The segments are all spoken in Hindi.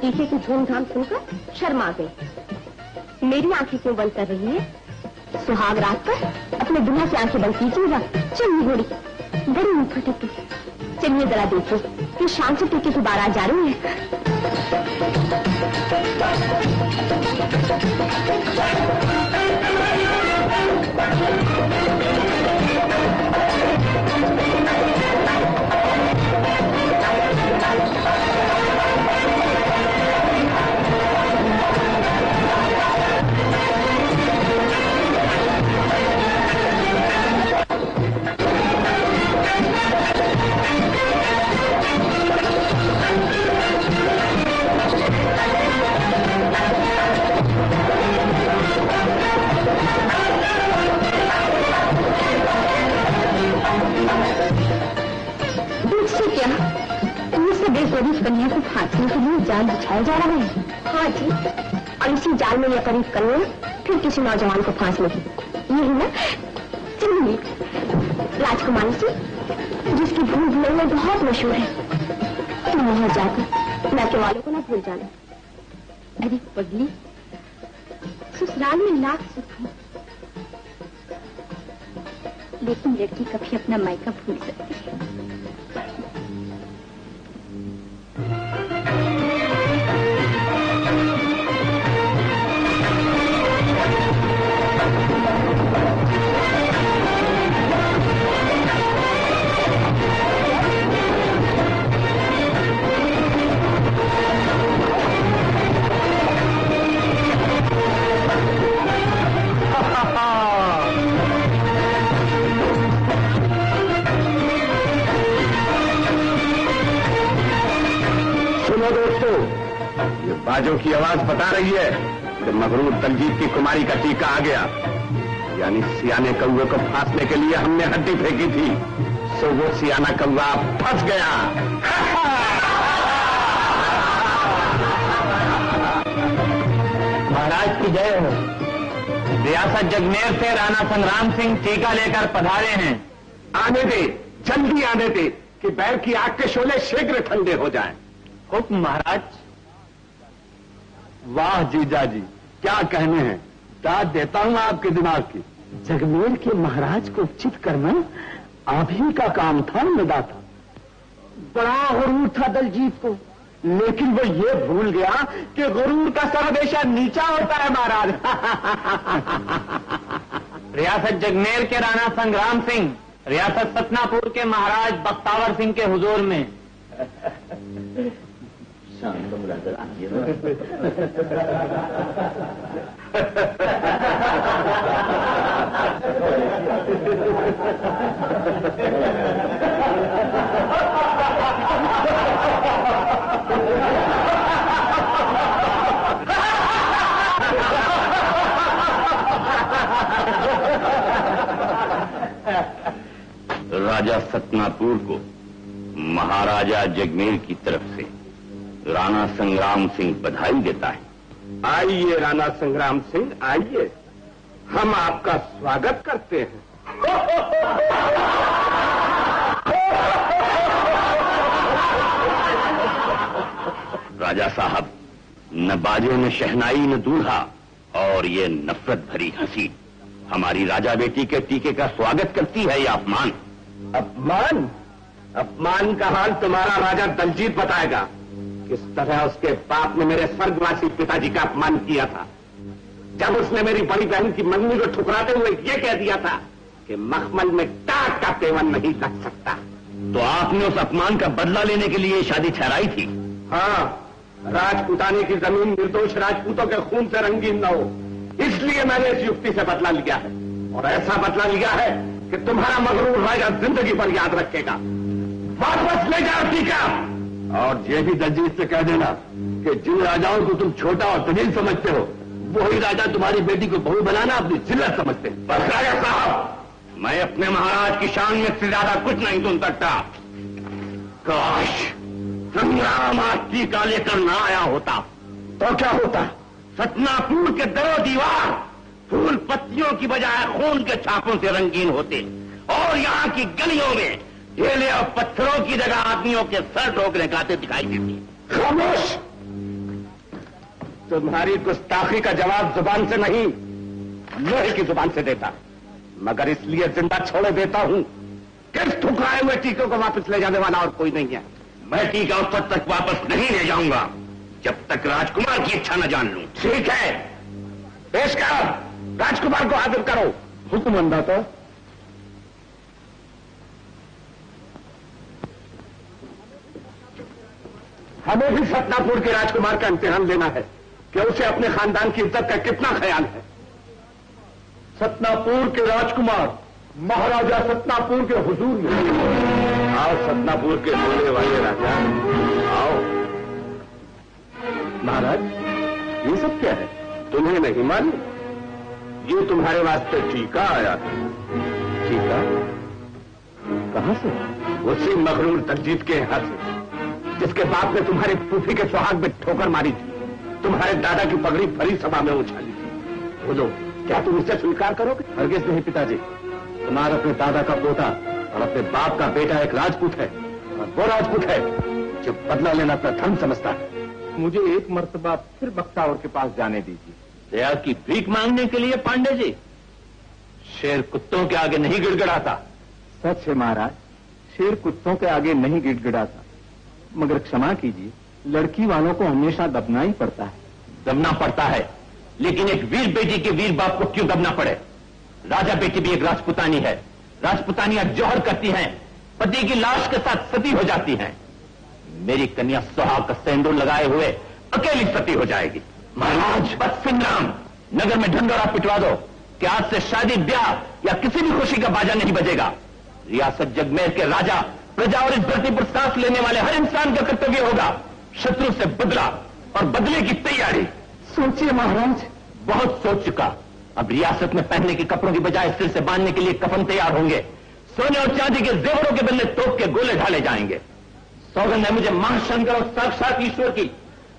टीके की धूमधाम सुनकर शर्मा गई। मेरी आंखें क्यों बंद कर रही है? सुहाग रात पर अपने दुल्हा से आंखें बंद कीजिएगा। चलिए घोड़ी, बड़ी मुंह फटक गई। चलिए जरा देखो कि शाम से टीके की बारात जा रही है। कन्या को फांसने के लिए जाल बिछाया जा रहा है। हाँ जी, और इसी जाल में यह करीब कन्या फिर किसी नौजवान को फांस लेगी। यही ना? चलिए राजकुमारी से, जिसकी भूल भुलैया बहुत मशहूर है, तुम वहां जाकर लाके वालों को ना भूल जाना। अरे पगली, ससुराल में लाख सुख है, लेकिन लड़की कभी अपना मायका भूल सकती है। बाजों की आवाज बता रही है कि मगरूर दलजीत की कुमारी का टीका आ गया। यानी सियाने कौवे को फांसने के लिए हमने हड्डी फेंकी थी, सो वो सियाना कौवा फंस गया। महाराज की जय हो। रियासत जगमेर से राणा संग्राम सिंह टीका लेकर पधारे हैं। आने दे, जल्दी आने दे कि बैर की आग के शोले शीघ्र ठंडे हो जाएं। हुक्म महाराज। वाह जीजा जी, क्या कहने हैं। दाद देता हूं आपके दिमाग की। जगमेर के महाराज को उचित करना आप ही का काम था। निदा था, बड़ा गुरूर था दलजीत को, लेकिन वो ये भूल गया कि गुरूर का सर हमेशा नीचा होता है महाराज। रियासत जगमेर के राणा संग्राम सिंह रियासत सतनापुर के महाराज बख्तावर सिंह के हुजूर में। राजा सतनापुर को महाराजा जगमेर की तरफ से राणा संग्राम सिंह बधाई देता है। आइए राणा संग्राम सिंह, आइए, हम आपका स्वागत करते हैं। राजा साहब, न बाजे न शहनाई न दूल्हा और ये नफरत भरी हंसी हमारी राजा बेटी के टीके का स्वागत करती है। ये अपमान। अपमान? अपमान का हाल तुम्हारा राजा दलजीत बताएगा। किस तरह उसके बाप ने मेरे स्वर्गवासी पिताजी का अपमान किया था, जब उसने मेरी बड़ी बहन की मंगनी को ठुकराते हुए ये कह दिया था कि मखमल में टाट का पेवन नहीं लग सकता। तो आपने उस अपमान का बदला लेने के लिए शादी ठहराई थी? हाँ, राजपूतानी की जमीन निर्दोष राजपूतों के खून से रंगीन न हो, इसलिए मैंने इस युक्ति से बदला लिया है। और ऐसा बदला लिया है कि तुम्हारा मगरूर राजा जिंदगी भर याद रखेगा। वापस ले जाओ टीका। और ये भी दलजीत से कह देना कि जिन राजाओं को तुम छोटा और तजील समझते हो, वही राजा तुम्हारी बेटी को बहू बनाना अपनी जिल्लत समझते। बस राजा साहब, मैं अपने महाराज की शान में से ज्यादा कुछ नहीं सुन सकता। काश संग्राम आज टीका लेकर ना आया होता तो क्या होता? सतनापुर के दरो दीवार फूल पत्तियों की बजाय खून के छापों से रंगीन होते और यहाँ की गलियों में ढेले और पत्थरों की जगह आदमियों के सर ठोकरे गाते दिखाई देती। खामोश! तुम्हारी गुस्ताखी का जवाब जुबान से नहीं, लोहे की जुबान से देता, मगर इसलिए जिंदा छोड़े देता हूं कि इस ठुकराए हुए टीके को वापस ले जाने वाला और कोई नहीं है। मैं टीका उस पद तक वापस नहीं ले जाऊंगा जब तक राजकुमार की इच्छा न जान लूं। ठीक है, पेश करो, राजकुमार को हाजिर करो। हुक्म अंदाता। हमें भी सतनापुर के राजकुमार का इम्तिहान लेना है कि उसे अपने खानदान की इज्जत का कितना ख्याल है। सतनापुर के राजकुमार महाराजा सतनापुर के हुजूर में। आओ सतनापुर के बोलने वाले राजा, आओ। महाराज, ये सब क्या है? तुम्हें नहीं मालूम? ये तुम्हारे वास्ते टीका आया है। टीका? कहां से? उसी मगरूर दलजीत के यहां से, जिसके बाप ने तुम्हारे फूफी के सुहाग में ठोकर मारी थी, तुम्हारे दादा की पगड़ी भरी सभा में उछाली थी। बोलो, क्या तुम इसे स्वीकार करोगे? हरगिज नहीं पिताजी। तुम्हारा अपने दादा का पोता और अपने बाप का बेटा एक राजपूत है, और वो राजपूत है जो बदला लेना अपना धर्म समझता है। मुझे एक मर्तबा फिर बख्तावर के पास जाने दीजिए। दया की भीख मांगने के लिए पांडे जी? शेर कुत्तों के आगे नहीं गिड़गिड़ाता। सच है महाराज, शेर कुत्तों के आगे नहीं गिड़गिड़ाता, मगर क्षमा कीजिए, लड़की वालों को हमेशा दबना ही पड़ता है। दबना पड़ता है, लेकिन एक वीर बेटी के वीर बाप को क्यों दबना पड़े? राजा बेटी भी एक राजपुतानी है। राजपुतानियां जौहर करती हैं, पति की लाश के साथ सती हो जाती हैं। मेरी कन्या सुहाग का सेंदूर लगाए हुए अकेली सती हो जाएगी। महाराज, बस संग्राम, नगर में ढंढोरा पिटवा दो कि आज से शादी, ब्याह या किसी भी खुशी का बाजा नहीं बजेगा। रियासत जगमेर के राजा, प्रजा और इस धरती पर सांस लेने वाले हर इंसान का कर्तव्य होगा शत्रु से बदला और बदले की तैयारी। सोचिए महाराज। बहुत सोच चुका। अब रियासत में पहनने के कपड़ों की बजाय सिर से बांधने के लिए कफन तैयार होंगे। सोने और चांदी के जेवरों के बदले तोप के गोले ढाले जाएंगे। सौगंध है मुझे महाशंकर और साक्षात ईश्वर की,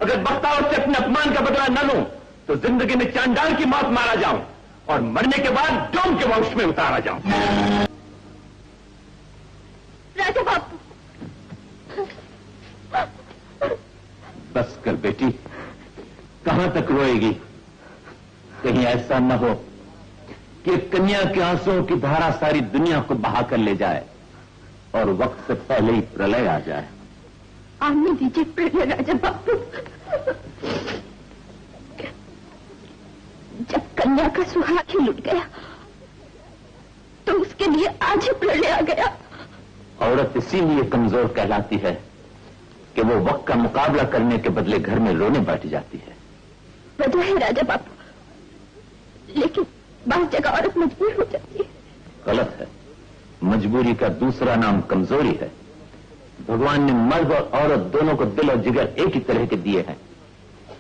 अगर बख्तावर से अपने अपमान का बदला न लूं तो जिंदगी में चांडाल की मौत मारा जाऊं और मरने के बाद डोम के वंश में उतारा जाऊं। राजा बापू, बस कर बेटी, कहां तक रोएगी? कहीं ऐसा न हो कि कन्या के आंसुओं की धारा सारी दुनिया को बहा कर ले जाए और वक्त से पहले ही प्रलय आ जाए। आने दीजिए प्रलय राजा बापू। जब कन्या का सुहाग ही लुट गया तो उसके लिए आज ही प्रलय आ गया। औरत इसीलिए कमजोर कहलाती है कि वो वक्त का मुकाबला करने के बदले घर में रोने बैठ जाती है। वजह है राजा बापू, लेकिन बात जगह औरत मजबूर हो जाती है। गलत है। मजबूरी का दूसरा नाम कमजोरी है। भगवान ने मर्द और औरत दोनों को दिल और जिगर एक ही तरह के दिए हैं।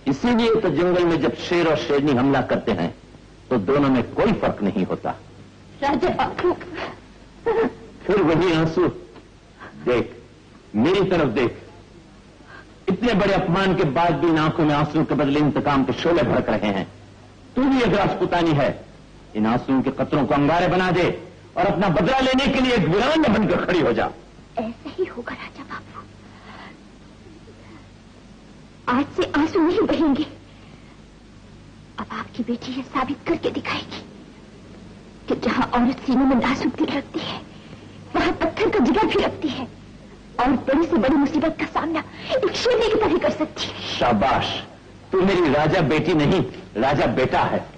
इसीलिए तो जंगल में जब शेर और शेरनी हमला करते हैं तो दोनों में कोई फर्क नहीं होता। राजा बापू, फिर वही आंसू। देख, मेरी तरफ देख। इतने बड़े अपमान के बाद भी आंखों में आंसू के बदले इंतकाम के शोले भड़क रहे हैं। तू भी एक राजपुतानी है। इन आंसुओं के कतरों को अंगारे बना दे और अपना बदला लेने के लिए एक वीरान बनकर खड़ी हो जा। ऐसा ही होगा राजा बापू। आज से आंसू नहीं बहेंगे। अब आपकी बेटी ये साबित करके दिखाएगी कि जहां औरत सीने में नाजुक दिल रखती है वहां पत्थर का जिगर भी रखती है और बड़ी से बड़ी मुसीबत का सामना एक शेरनी की तरह कर सकती है। शाबाश, तू मेरी राजा बेटी नहीं, राजा बेटा है।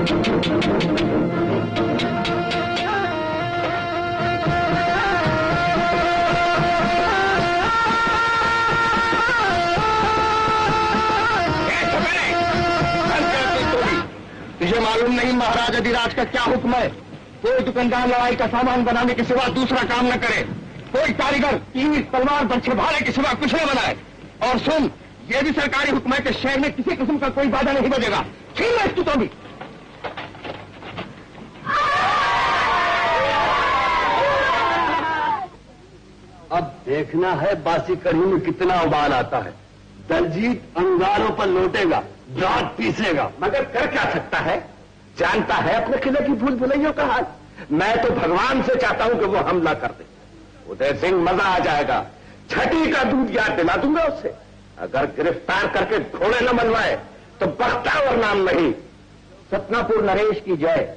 तुझे मालूम नहीं महाराज अधिराज का क्या हुक्म है? कोई दुकानदार लड़ाई का सामान बनाने के सिवा दूसरा काम न करे, कोई कारीगर तीर तलवार बर्छे भाले के सिवा कुछ न बनाए। और सुन, ये भी सरकारी हुक्म है कि शहर में किसी किस्म का कोई बाधा नहीं बजेगा। छीन ले तू तो भी। अब देखना है बासी कढ़ी में कितना उबाल आता है। दलजीत अंगारों पर लौटेगा, दांत पीसेगा, मगर कर क्या सकता है? जानता है अपने किले की भूल भुलैयों का हाल। मैं तो भगवान से चाहता हूं कि वो हमला कर दे। उदय सिंह मजा आ जाएगा, छठी का दूध याद दिला दूंगा उससे। अगर गिरफ्तार करके घोड़े न बनवाए तो बख्तावर नाम नहीं। सतनापुर नरेश की जय।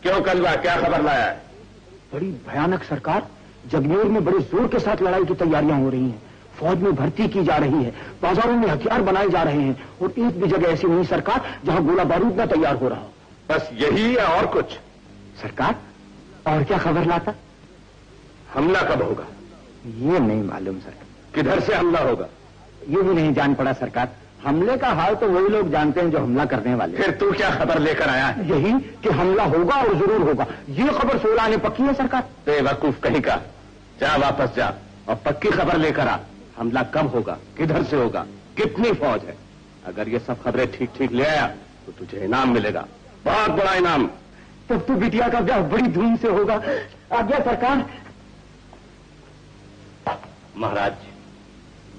क्यों कलवा, क्या खबर लाया है? बड़ी भयानक सरकार, जगमेर में बड़े जोर के साथ लड़ाई की तैयारियां हो रही हैं। फौज में भर्ती की जा रही है, बाजारों में हथियार बनाए जा रहे हैं, और एक भी जगह ऐसी नहीं सरकार जहां गोला बारूद न तैयार हो रहा हो। बस यही है और कुछ? सरकार, और क्या खबर लाता? हमला कब होगा? ये नहीं मालूम सरकार। किधर से हमला होगा? ये भी नहीं जान पड़ा सरकार। हमले का हाल तो वही लोग जानते हैं जो हमला करने वाले। फिर तू क्या खबर लेकर आया है? यही कि हमला होगा और जरूर होगा। ये खबर 16 ने पक्की है सरकार। बेवकूफ कहीं का, जा वापस जा और पक्की खबर लेकर आ। हमला कब होगा, किधर से होगा, कितनी फौज है? अगर ये सब खबरें ठीक ठीक ले आया तो तुझे इनाम मिलेगा, बहुत बड़ा इनाम। तब तो बिटिया का ब्याह बड़ी धूम से होगा। आज्ञा सरकार। महाराज,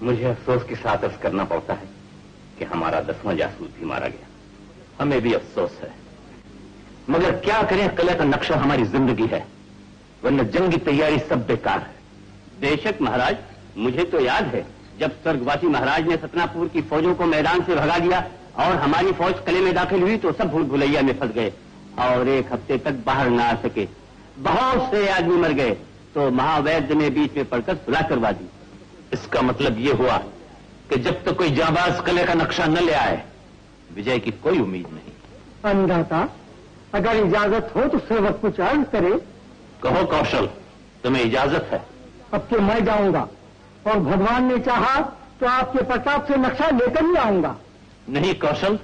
मुझे अफसोस के साथ अर्ज करना पड़ता है कि हमारा 10वां जासूस भी मारा गया। हमें भी अफसोस है, मगर क्या करें, किले का नक्शा हमारी जिंदगी है, वरना जंग की तैयारी सब बेकार है। बेशक महाराज, मुझे तो याद है जब स्वर्गवासी महाराज ने सतनापुर की फौजों को मैदान से भगा दिया और हमारी फौज किले में दाखिल हुई तो सब भूल भुलैया में फंस गए और 1 हफ्ते तक बाहर न आ सके। बहुत से आदमी मर गए तो महावैद्य ने बीच में पड़कर सुलह करवा दी। इसका मतलब ये हुआ कि जब तक कोई जाबाज किले का नक्शा न ले आए, विजय की कोई उम्मीद नहीं। अंदाता, अगर इजाजत हो तो सेवक कुछ अर्ज करे। कहो कौशल, तुम्हें इजाजत है? अब तो मैं जाऊंगा और भगवान ने चाहा तो आपके प्रताप से नक्शा लेकर ही आऊंगा। नहीं कौशल,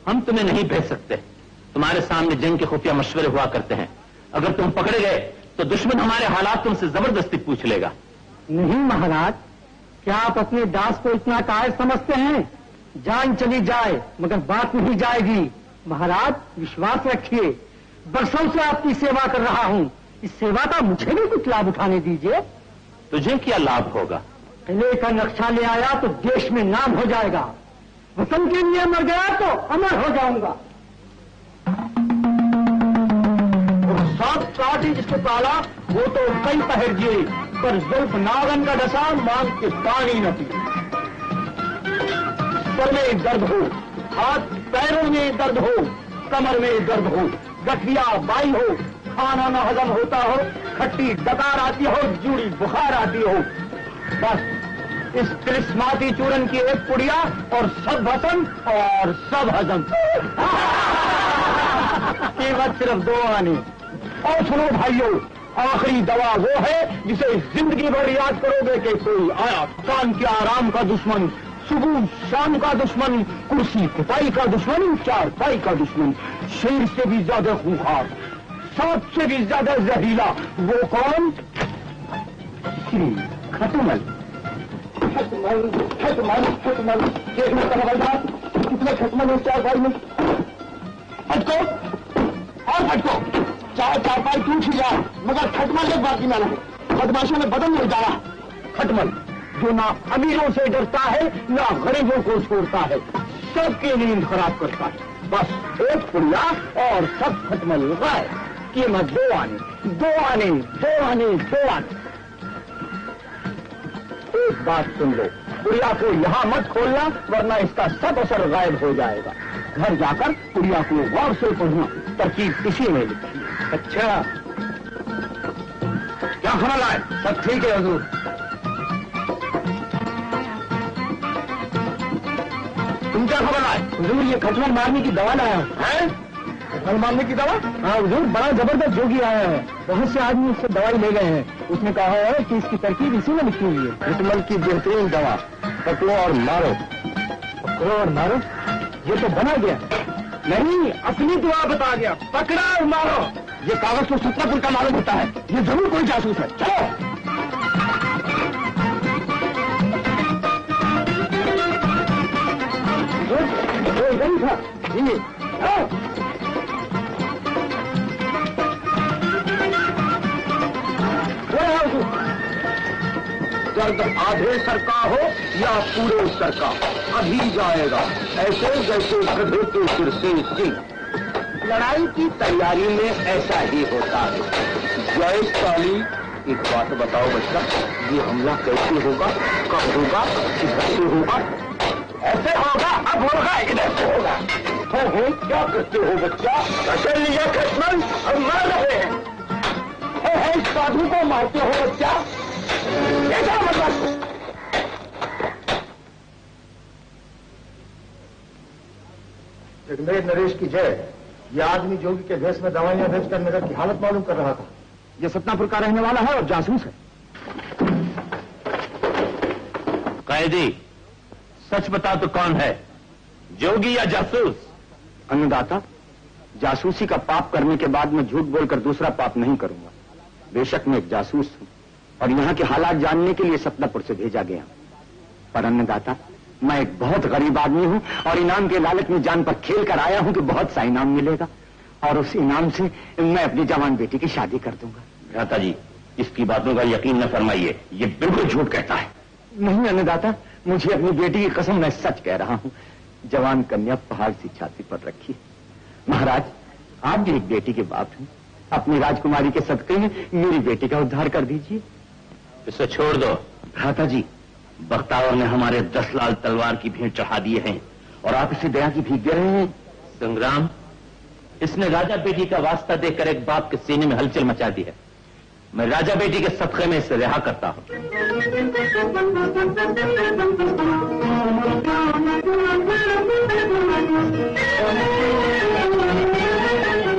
हम तुम्हें नहीं भेज सकते। तुम्हारे सामने जंग के खुफिया मशवरे हुआ करते हैं। अगर तुम पकड़े गए तो दुश्मन हमारे हालात तुमसे जबरदस्ती पूछ लेगा। नहीं महाराज, क्या आप अपने दास को इतना कायर समझते हैं? जान चली जाए मगर बात नहीं जाएगी। महाराज विश्वास रखिए, बरसों से आपकी सेवा कर रहा हूं। इस सेवा का मुझे भी कुछ लाभ उठाने दीजिए। तुझे क्या लाभ होगा? किले का नक्शा ले आया तो देश में नाम हो जाएगा। वतन के लिए मर गया तो अमर हो जाऊंगा। सांप काट ही जिसको पाला वो तो कई पहर जिए, पर जुल्फ नागन का डसा मांग के पानी न पिए। सर में दर्द हो, हाथ पैरों में दर्द हो, कमर में दर्द हो, गठिया बाई हो, खाना न हजम होता हो, खट्टी डकार आती हो, जूड़ी बुखार आती हो, बस इस क्रिस्माती चूरन की एक पुड़िया और सब हजम और सब हजम। कीमत सिर्फ 2 आने। और सुनो भाइयों, आखिरी दवा वो है जिसे जिंदगी भर याद करोगे कि कोई आया कान के आराम का दुश्मन, सुबह शाम का दुश्मन, कुर्सी कुपाई का दुश्मन, चारपाई का दुश्मन, शेर से भी ज्यादा खूंखार, सांप से भी ज्यादा जहरीला। वो कौन? खटमल। खटमल खटमल खटमल। देखना खबरदार, कितने खटमल है चारपाई में। हटको और हटको, चाहे चारपाई टूट ही जाए मगर खटमल एक बाकी ना रहे। बदमाशों ने बदन नहीं डाला। खटमल जो ना अमीरों से डरता है ना गरीबों को छोड़ता है, सबकी नींद खराब करता है। बस एक पुड़िया और सब खटमल गायब। कीमत 2 आने, 2 आने, 2 आने, 2 आने। एक बात सुन लो, पुड़िया को यहाँ मत खोलना वरना इसका सब असर गायब हो जाएगा। घर जाकर पुड़िया को गौर से पढ़ना, तरकीब इसी में लिखी। अच्छा, क्या खबर लाए? सब ठीक है हुजूर। तुम क्या खबर लाए? हुजूर ये खटमल मारने की दवा लाया है। फल मारने की दवा? हाँ हुजूर, बड़ा जबरदस्त जोगी आया है। बहुत से आदमी उससे दवाई ले गए हैं। उसने कहा है कि इसकी तरकीब इसी में लिखी हुई है। हिटमल की बेहतरीन दवा, पकड़ो और मारो। पकड़ो और मारो, ये तो बना गया। नहीं, असली दुआ बता गया, पकड़ा और मारो। ये कागज तो सत्तापुर का मालूम होता है। ये जरूर कोई जासूस है। चलो। इधर ही था जी। दर्द आधे सर का हो या पूरे सर का, अभी जाएगा ऐसे जैसे गधे के सिर से सिंह। लड़ाई की तैयारी में ऐसा ही होता है। जय काली, एक बात बताओ बच्चा, ये हमला कैसे होगा, कब होगा, किधर से होगा? ऐसे होगा, अब होगा, इधर से होगा। हो क्या करते हो बच्चा? कसर लिया खसमन और मार रहे हैं। इस साधु को मारते हो बच्चा, कैसा मतलब? जगमेर नरेश की जय। यह आदमी जोगी के भेष में दवाइयां बेचकर नगर की हालत मालूम कर रहा था। यह सतनापुर का रहने वाला है और जासूस है। कैदी, सच बता तो कौन है, जोगी या जासूस? अन्नदाता, जासूसी का पाप करने के बाद मैं झूठ बोलकर दूसरा पाप नहीं करूंगा। बेशक मैं एक जासूस हूं और यहाँ के हालात जानने के लिए सतनापुर से भेजा गया, पर अन्नदाता मैं एक बहुत गरीब आदमी हूं और इनाम के लालच में जान पर खेल कर आया हूं कि बहुत सा इनाम मिलेगा और उस इनाम से मैं अपनी जवान बेटी की शादी कर दूंगा। भ्राता जी, इसकी बातों का यकीन न फरमाइए, ये बिल्कुल झूठ कहता है। नहीं अन्नदाता, मुझे अपनी बेटी की कसम, मैं सच कह रहा हूं। जवान कन्या पहाड़ सी छाती पर रखी। महाराज, आप भी एक बेटी के बाप हैं, अपनी राजकुमारी के सदके में मेरी बेटी का उद्धार कर दीजिए। इसे छोड़ दो। भ्राता जी, बख्तावर ने हमारे 10 लाल तलवार की भेंट चढ़ा दिए हैं और आप इसे दया की भीख दे रहे हैं। संग्राम, इसने राजा बेटी का वास्ता देकर एक बाप के सीने में हलचल मचा दी है। मैं राजा बेटी के सदके में इसे रिहा करता हूं।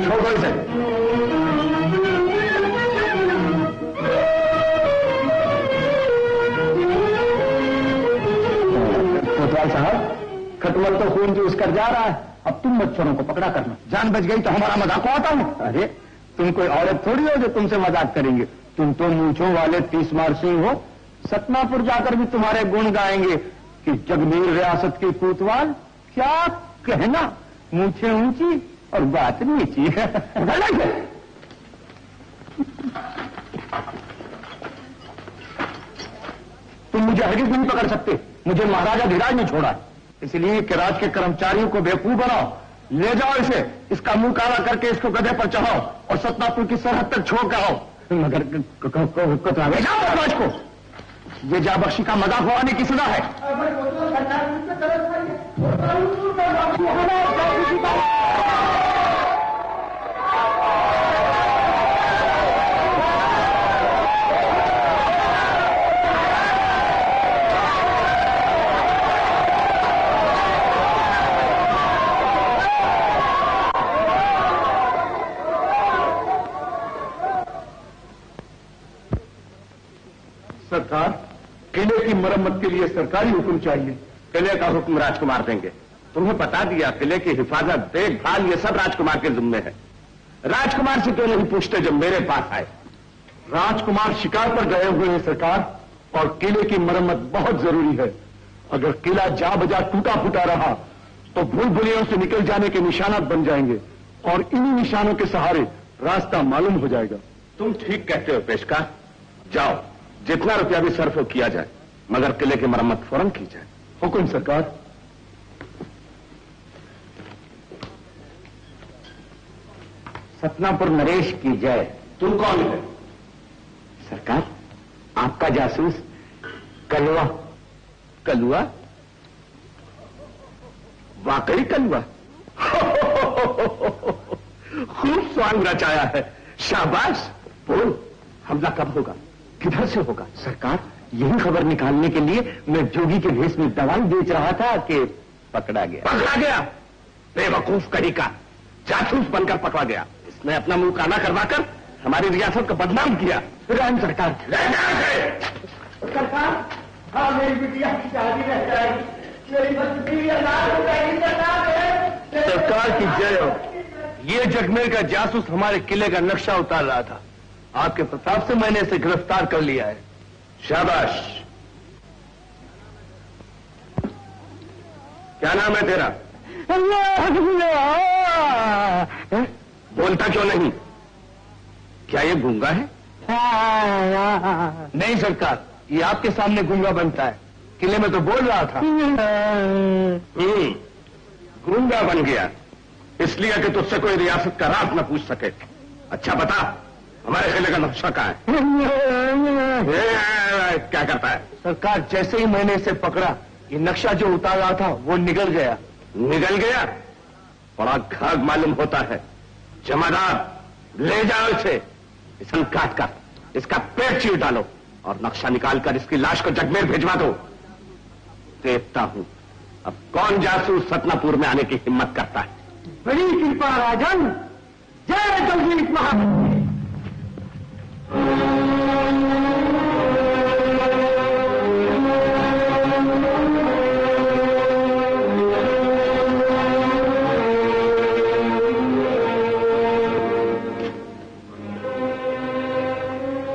छोड़ो इसे। कोतवाल साहब, खटमल तो खून चूस कर जा रहा है, अब तुम मच्छरों को पकड़ा करना। जान बच गई तो हमारा मजाक आता हूं। अरे तुम कोई औरत थोड़ी हो जो तुमसे मजाक करेंगे। तुम तो मूंछों वाले 30 मार सिंह हो। सतनापुर जाकर भी तुम्हारे गुण गाएंगे कि जगमीर रियासत के कोतवाल। क्या कहना, मूंछें ऊंची और बात नीची है। तुम मुझे हरगिज नहीं पकड़ सकते। मुझे महाराजा धीराज ने छोड़ा, इसलिए कि राज के कर्मचारियों को बेवकूफ बनाओ। ले जाओ इसे, इसका मुंह काला करके इसको गधे पर चढ़ाओ और सतनापुर की सरहद तक छोड़ के आओ। मगर ले जाओ महाराज को, ये जाबख्शी का मजाक उड़ाने की सजा है। सरकार, किले की मरम्मत के लिए सरकारी हुक्म चाहिए। किले का हुक्म राजकुमार देंगे। तुम्हें बता दिया, किले की हिफाजत, देखभाल, ये सब राजकुमार के जिम्मे है। राजकुमार से क्यों नहीं पूछते जब मेरे पास आए? राजकुमार शिकार पर गए हुए हैं सरकार, और किले की मरम्मत बहुत जरूरी है। अगर किला जा बजा टूटा फूटा रहा तो भूल भुलैयों से निकल जाने के निशानात बन जाएंगे और इन्हीं निशानों के सहारे रास्ता मालूम हो जाएगा। तुम ठीक कहते हो पेशकार। जाओ, जितना रुपया भी सर्फ किया जाए, मगर किले की मरम्मत फौरन की जाए। हुकुम सरकार। सतनापुर नरेश की जय। तुम कौन है? सरकार, आपका जासूस कलवा। कलुआ? वाकई कलुआ? खूब स्वांग रचाया है, शाबाश। बोल, हमला कब होगा, किधर से होगा? सरकार, यही खबर निकालने के लिए मैं जोगी के भेष में दवाई बेच रहा था कि पकड़ा गया। पकड़ा गया? बेवकूफ कहीं का। जासूस बनकर पकड़ा गया। इसने अपना मुंह काला करवाकर हमारी रियासत को बदनाम किया। राम सरकार सरकार, हाँ मेरी बिटिया की शादी रह जाएगी, मेरी बच्ची अनाथ हो जाएगी सरकार की जय हो। ये जगमेर का जासूस हमारे किले का नक्शा उतार रहा था। आपके प्रताप से मैंने इसे गिरफ्तार कर लिया है। शाबाश। क्या नाम है तेरा? बोलता क्यों नहीं? क्या ये गूंगा है? नहीं सरकार, ये आपके सामने गूंगा बनता है। किले में तो बोल रहा था। गूंगा बन गया इसलिए कि तुझसे कोई रियासत का राज न पूछ सके। अच्छा बता, हमारे किले का नक्शा कहाँ है? क्या करता है? सरकार, जैसे ही मैंने इसे पकड़ा, ये नक्शा जो उतार रहा था वो निकल गया। निकल गया? बड़ा घाघ मालूम होता है। जमादार, ले जाओ इसे, इसे काट कर इसका पेट चीर डालो और नक्शा निकालकर इसकी लाश को जगमेर भिजवा दो। देखता हूं अब कौन जासूस सतनापुर में आने की हिम्मत करता है। बड़ी कृपा राजन, जय दलजीत महाराज।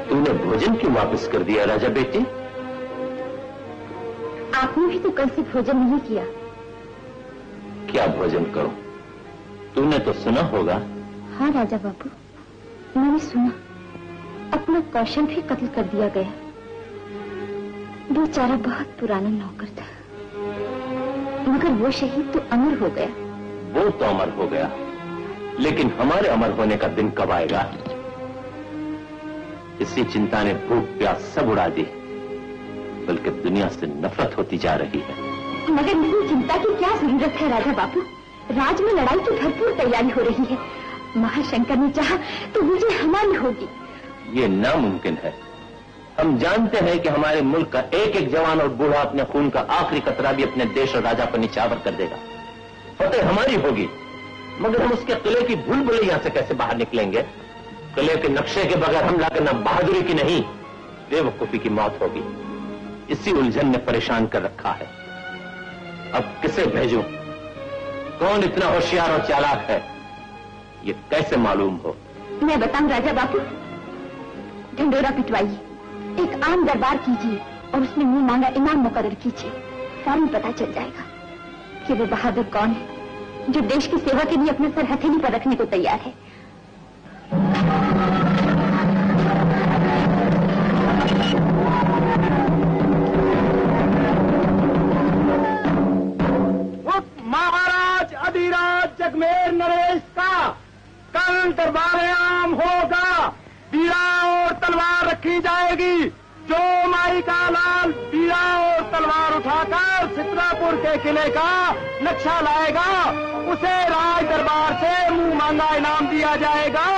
तुमने भोजन क्यों वापस कर दिया राजा बेटी? आपने भी तो कल से भोजन नहीं किया। क्या भोजन करो? तूने तो सुना होगा। हाँ राजा बाबू, मैंने सुना अपना कौशल भी कत्ल कर दिया गया। बेचारा बहुत पुराना नौकर था, मगर वो शहीद तो अमर हो गया। वो तो अमर हो गया, लेकिन हमारे अमर होने का दिन कब आएगा? इसी चिंता ने भूख प्यास सब उड़ा दी, बल्कि दुनिया से नफरत होती जा रही है। मगर इतनी चिंता की क्या जरूरत है राजा बाबू? राज में लड़ाई की भरपूर तैयारी हो रही है। महाशंकर ने चाहा तो विजय हमारी होगी। ये नामुमकिन है। हम जानते हैं कि हमारे मुल्क का एक एक जवान और बूढ़ा अपने खून का आखिरी कतरा भी अपने देश और राजा पर निछावर कर देगा। फतेह हमारी होगी, मगर हम उसके किले की भूल भुलैया से कैसे बाहर निकलेंगे? किले के नक्शे के बगैर हमला करना बहादुरी की नहीं, बेवकूफी की मौत होगी। इसी उलझन ने परेशान कर रखा है। अब किसे भेजूं? कौन इतना होशियार और चालाक है, ये कैसे मालूम हो? मैं बताऊं राजा बाबू, ढिंडोरा पिटवाइए, एक आम दरबार कीजिए और उसमें मुंह मांगा इनाम मुकर्रर कीजिए। फौरन पता चल जाएगा कि वो बहादुर कौन है जो देश की सेवा के लिए अपना सर हथेली पर रखने को तैयार है। महाराज अधिराज जगमेर नरेश का कल दरबार आम होगा। बीड़ा और तलवार रखी जाएगी। जो माई का लाल बीड़ा और तलवार उठाकर सितरापुर के किले का नक्शा लाएगा, उसे राज दरबार से मुंह मांगा इनाम दिया जाएगा।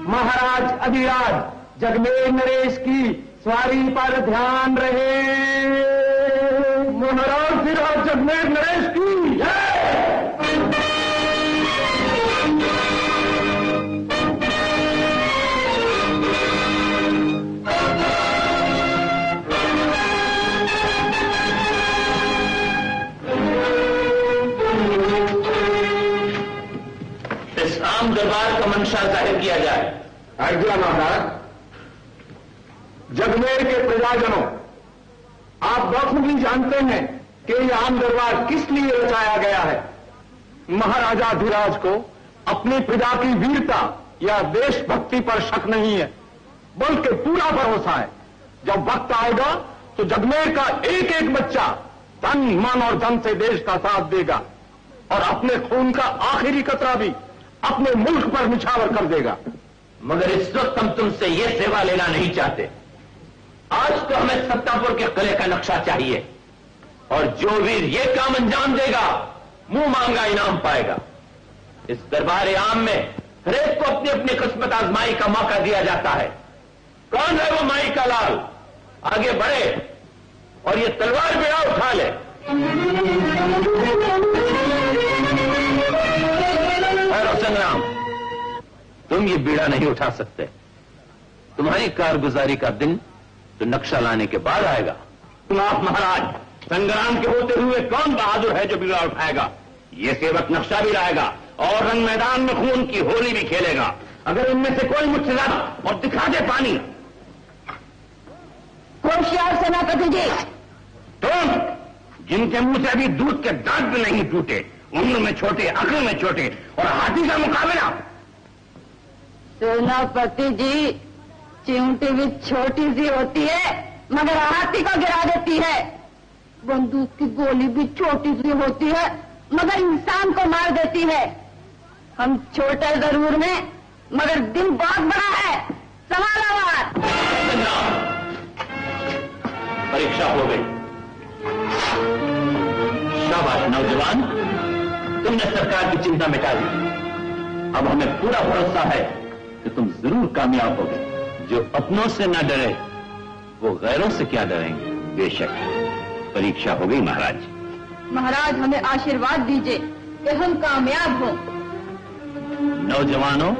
महाराज अधिराज जगमेर नरेश की सवारी पर ध्यान रहे। महाराज अधिराज जगमेर नरेश की जय। इस आम दरबार का मंशा जाहिर किया जाए। आज्ञा महाराज। जगमेर के प्रजाजनों, आप बखूबी जानते हैं कि यह आम दरबार किस लिए रचाया गया है। महाराजा धीराज को अपनी प्रजा की वीरता या देशभक्ति पर शक नहीं है, बल्कि पूरा भरोसा है। जब वक्त आएगा तो जगमेर का एक एक बच्चा तन मन और धन से देश का साथ देगा और अपने खून का आखिरी कतरा भी अपने मुल्क पर निछावर कर देगा। मगर इस वक्त हम तुमसे यह सेवा लेना नहीं चाहते। आज तो हमें सत्तापुर के किले का नक्शा चाहिए, और जो वीर ये काम अंजाम देगा मुंह मांगा इनाम पाएगा। इस दरबार आम में हर एक को अपनी अपनी किस्मत आजमाई का मौका दिया जाता है। कौन है वो माई का लाल? आगे बढ़े और ये तलवार बेड़ा उठा ले। संग्राम, तुम ये बीड़ा नहीं उठा सकते। तुम्हारी कारगुजारी का दिन तो नक्शा लाने के बाद आएगा। महाराज, संग्राम के होते हुए कौन बहादुर है जो बीड़ा उठाएगा? ये सेवक नक्शा भी लाएगा और रंग मैदान में खून की होली भी खेलेगा। अगर इनमें से कोई मुझसे ज्यादा और दिखा दे पानी। होशियार सेनापति जी, तुम जिनके मुंह से अभी दूध के दांत भी नहीं टूटे, उम्र में छोटे, अक्ल में छोटे, और हाथी का मुकाबला। सेनापति जी, चिमटी भी छोटी सी होती है मगर हाथी को गिरा देती है। बंदूक की गोली भी छोटी सी होती है मगर इंसान को मार देती है। हम छोटे जरूर में मगर दिल बहुत बड़ा है। समाधान। परीक्षा हो गई। शाबाश नौजवान, तुमने सरकार की चिंता मिटा दी। अब हमें पूरा भरोसा है कि तुम जरूर कामयाब होगे। जो अपनों से न डरे वो गैरों से क्या डरेंगे। बेशक परीक्षा हो गई महाराज। महाराज, हमें आशीर्वाद दीजिए कि हम कामयाब हो। नौजवानों,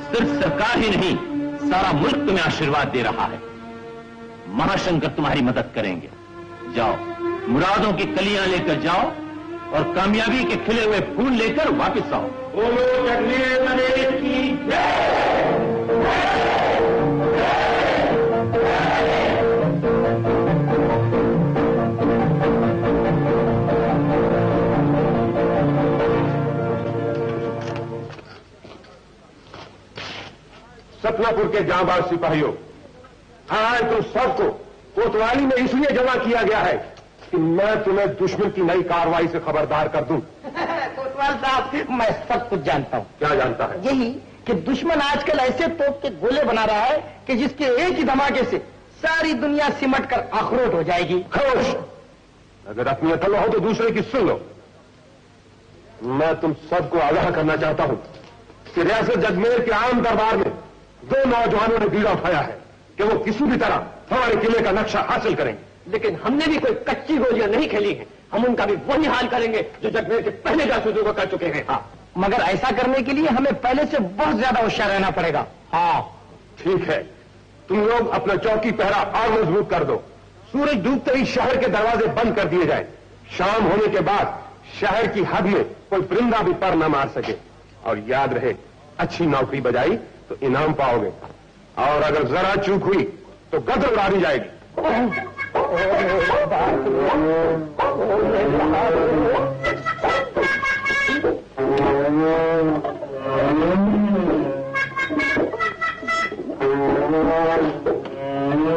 सिर्फ सरकार ही नहीं, सारा मुल्क तुम्हें आशीर्वाद दे रहा है। महाशंकर तुम्हारी मदद करेंगे। जाओ, मुरादों की कलियां लेकर जाओ और कामयाबी के खिले हुए फूल लेकर वापस आओ। बोलो जगदीश नरेश की जय। सतनापुर के जांबाज सिपाहियों, आज तुम सबको कोतवाली में इसलिए जमा किया गया है कि मैं तुम्हें दुश्मन की नई कार्रवाई से खबरदार कर दूं। कोतवाल साहब, मैं सब कुछ जानता हूँ। क्या जानता है? यही कि दुश्मन आजकल ऐसे तोप के गोले बना रहा है कि जिसके एक ही धमाके से सारी दुनिया सिमट कर अखरोट हो जाएगी। खामोश! अगर अपनी अकल हो तो दूसरे की सुन लो। मैं तुम सबको आगाह करना चाहता हूं कि रियासत जगमेर के आम दरबार में दो नौजवानों ने बीड़ा उठाया है कि वो किसी भी तरह हमारे किले का नक्शा हासिल करेंगे। लेकिन हमने भी कोई कच्ची गोलियां नहीं खेली हैं। हम उनका भी वही हाल करेंगे जो जगमेर के पहले जासूसों को कर चुके हैं। हाँ, मगर ऐसा करने के लिए हमें पहले से बहुत ज्यादा होशियार रहना पड़ेगा। हाँ ठीक है, तुम लोग अपना चौकी पहरा और मजबूत कर दो। सूरज डूबते ही शहर के दरवाजे बंद कर दिए जाए। शाम होने के बाद शहर की हद में कोई परिंदा भी पर न मार सके। और याद रहे, अच्छी नौकरी बजाई तो इनाम पाओगे, और अगर जरा चूक हुई तो गदर उड़ा दी जाएगी।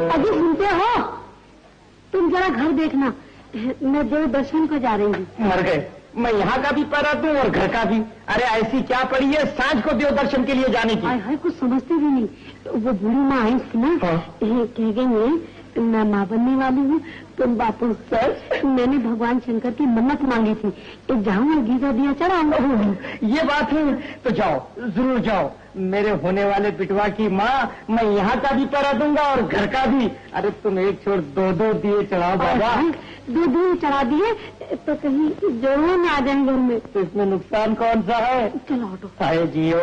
अभी सुनते हो? तुम जरा घर देखना, मैं देव दर्शन को जा रही हूँ। मर गए, मैं यहाँ का भी पहरा दूं और घर का भी। अरे ऐसी क्या पड़ी है सांझ को देव दर्शन के लिए जाने की? हाय कुछ समझते भी नहीं। वो बूढ़ी माँ आई थी ना, कह गई है मैं माँ बनने वाली हूँ। तुम बापू सर, मैंने भगवान शंकर की मन्नत मांगी थी, एक जाऊँ और गीजा दिया चढ़ाऊंगा। ये बात है तो जाओ, जरूर जाओ। मेरे होने वाले बिटवा की माँ, मैं यहाँ का भी पहरा दूंगा और घर का भी। अरे तुम एक छोड़ दो दो दिए चढ़ाओ बाबा। दो दिए चढ़ा दिए तो कहीं जोड़ों में आ जाएंगे घर में, तो इसमें नुकसान कौन सा है? चलो ऑटो। हाय जियो।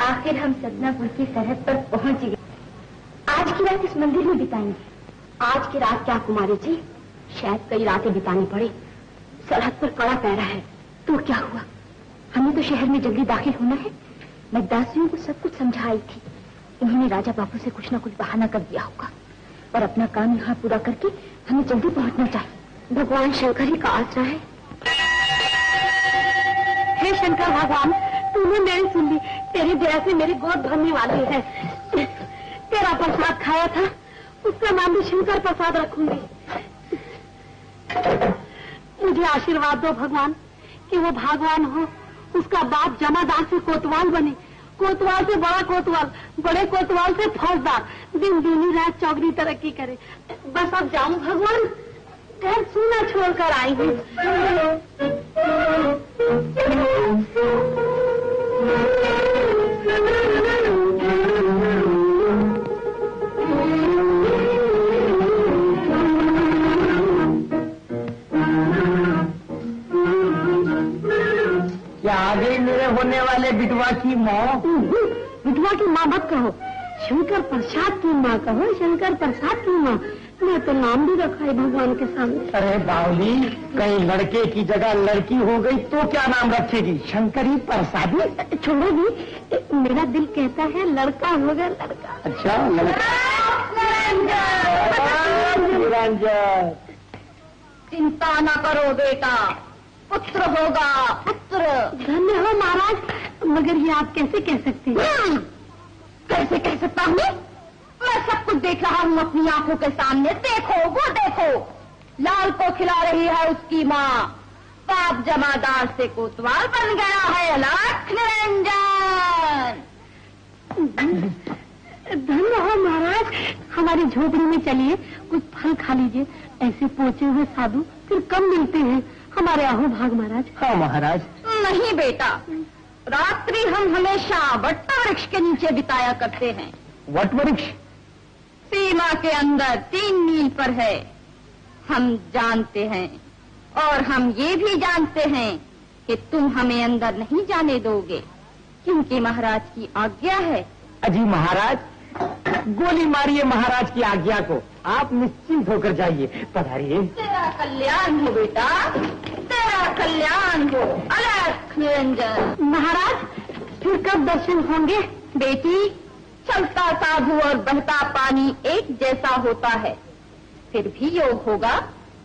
आखिर हम सतनापुर की सरहद पर पहुंच गए। आज की रात इस मंदिर में बिताएंगे। आज की रात क्या कुमारी जी, शायद कई रातें बितानी पड़े। सरहद पर कड़ा पहरा है तो क्या हुआ, हमें तो शहर में जल्दी दाखिल होना है। मैं दासियों को सब कुछ समझाई थी, उन्होंने राजा बापू से कुछ न कुछ बहाना कर दिया होगा और अपना काम यहाँ पूरा करके हमें जल्दी पहुंचना चाहिए। भगवान शंकर ही का आसरा है। हे शंकर भगवान, तूने मेरी सुन ली, तेरी दया से मेरी गोद भरने वाली है। तेरा प्रसाद खाया था, उसका नाम भी शंकर प्रसाद रखूंगी। मुझे आशीर्वाद दो भगवान कि वो भगवान हो, उसका बाप जमादार से कोतवाल बने, कोतवाल से बड़ा कोतवाल, बड़े कोतवाल से फौजदार, दिन दूनी रात चौगनी तरक्की करे। बस अब जाऊं भगवान, घर सुना छोड़कर आई हूँ। विधवा की माँ। विधवा की माँ मत कहो, शंकर प्रसाद की माँ कहो, शंकर प्रसाद की माँ। मैं तो नाम भी रखा है भगवान के सामने। अरे बावली, कहीं लड़के की जगह लड़की हो गई तो क्या नाम रखेगी? शंकरी प्रसादी? छोड़ोगी? मेरा दिल कहता है लड़का होगा, लड़का। अच्छा, निरंजन। चिंता न करो बेटा, पुत्र होगा, पुत्र। धन्य हो महाराज, मगर ये आप कैसे कह सकते हैं? कैसे कह सकता हूँ? मैं सब कुछ देख रहा हूँ अपनी आंखों के सामने। देखो, वो देखो, लाल को खिला रही है उसकी माँ। पाप जमादार से कोतवाल बन गया है अलख निरंजन। धन्य हो महाराज, हमारी झोपड़ी में चलिए, कुछ फल खा लीजिए। ऐसे पहुंचे हुए साधु फिर कम मिलते हैं। हमारे आहो भाग महाराज। हाँ महाराज। नहीं बेटा, रात्रि हम हमेशा वट वृक्ष के नीचे बिताया करते हैं। वट वृक्ष सीमा के अंदर 3 मील पर है, हम जानते हैं। और हम ये भी जानते हैं कि तुम हमें अंदर नहीं जाने दोगे, क्योंकि महाराज की आज्ञा है। अजी महाराज, गोली मारिए महाराज की आज्ञा को, आप निश्चिंत होकर जाइए। पधारिए। तेरा कल्याण हो बेटा, तेरा कल्याण हो अलख निरंजन। महाराज, फिर कब दर्शन होंगे? बेटी, चलता साधु और बहता पानी एक जैसा होता है। फिर भी योग होगा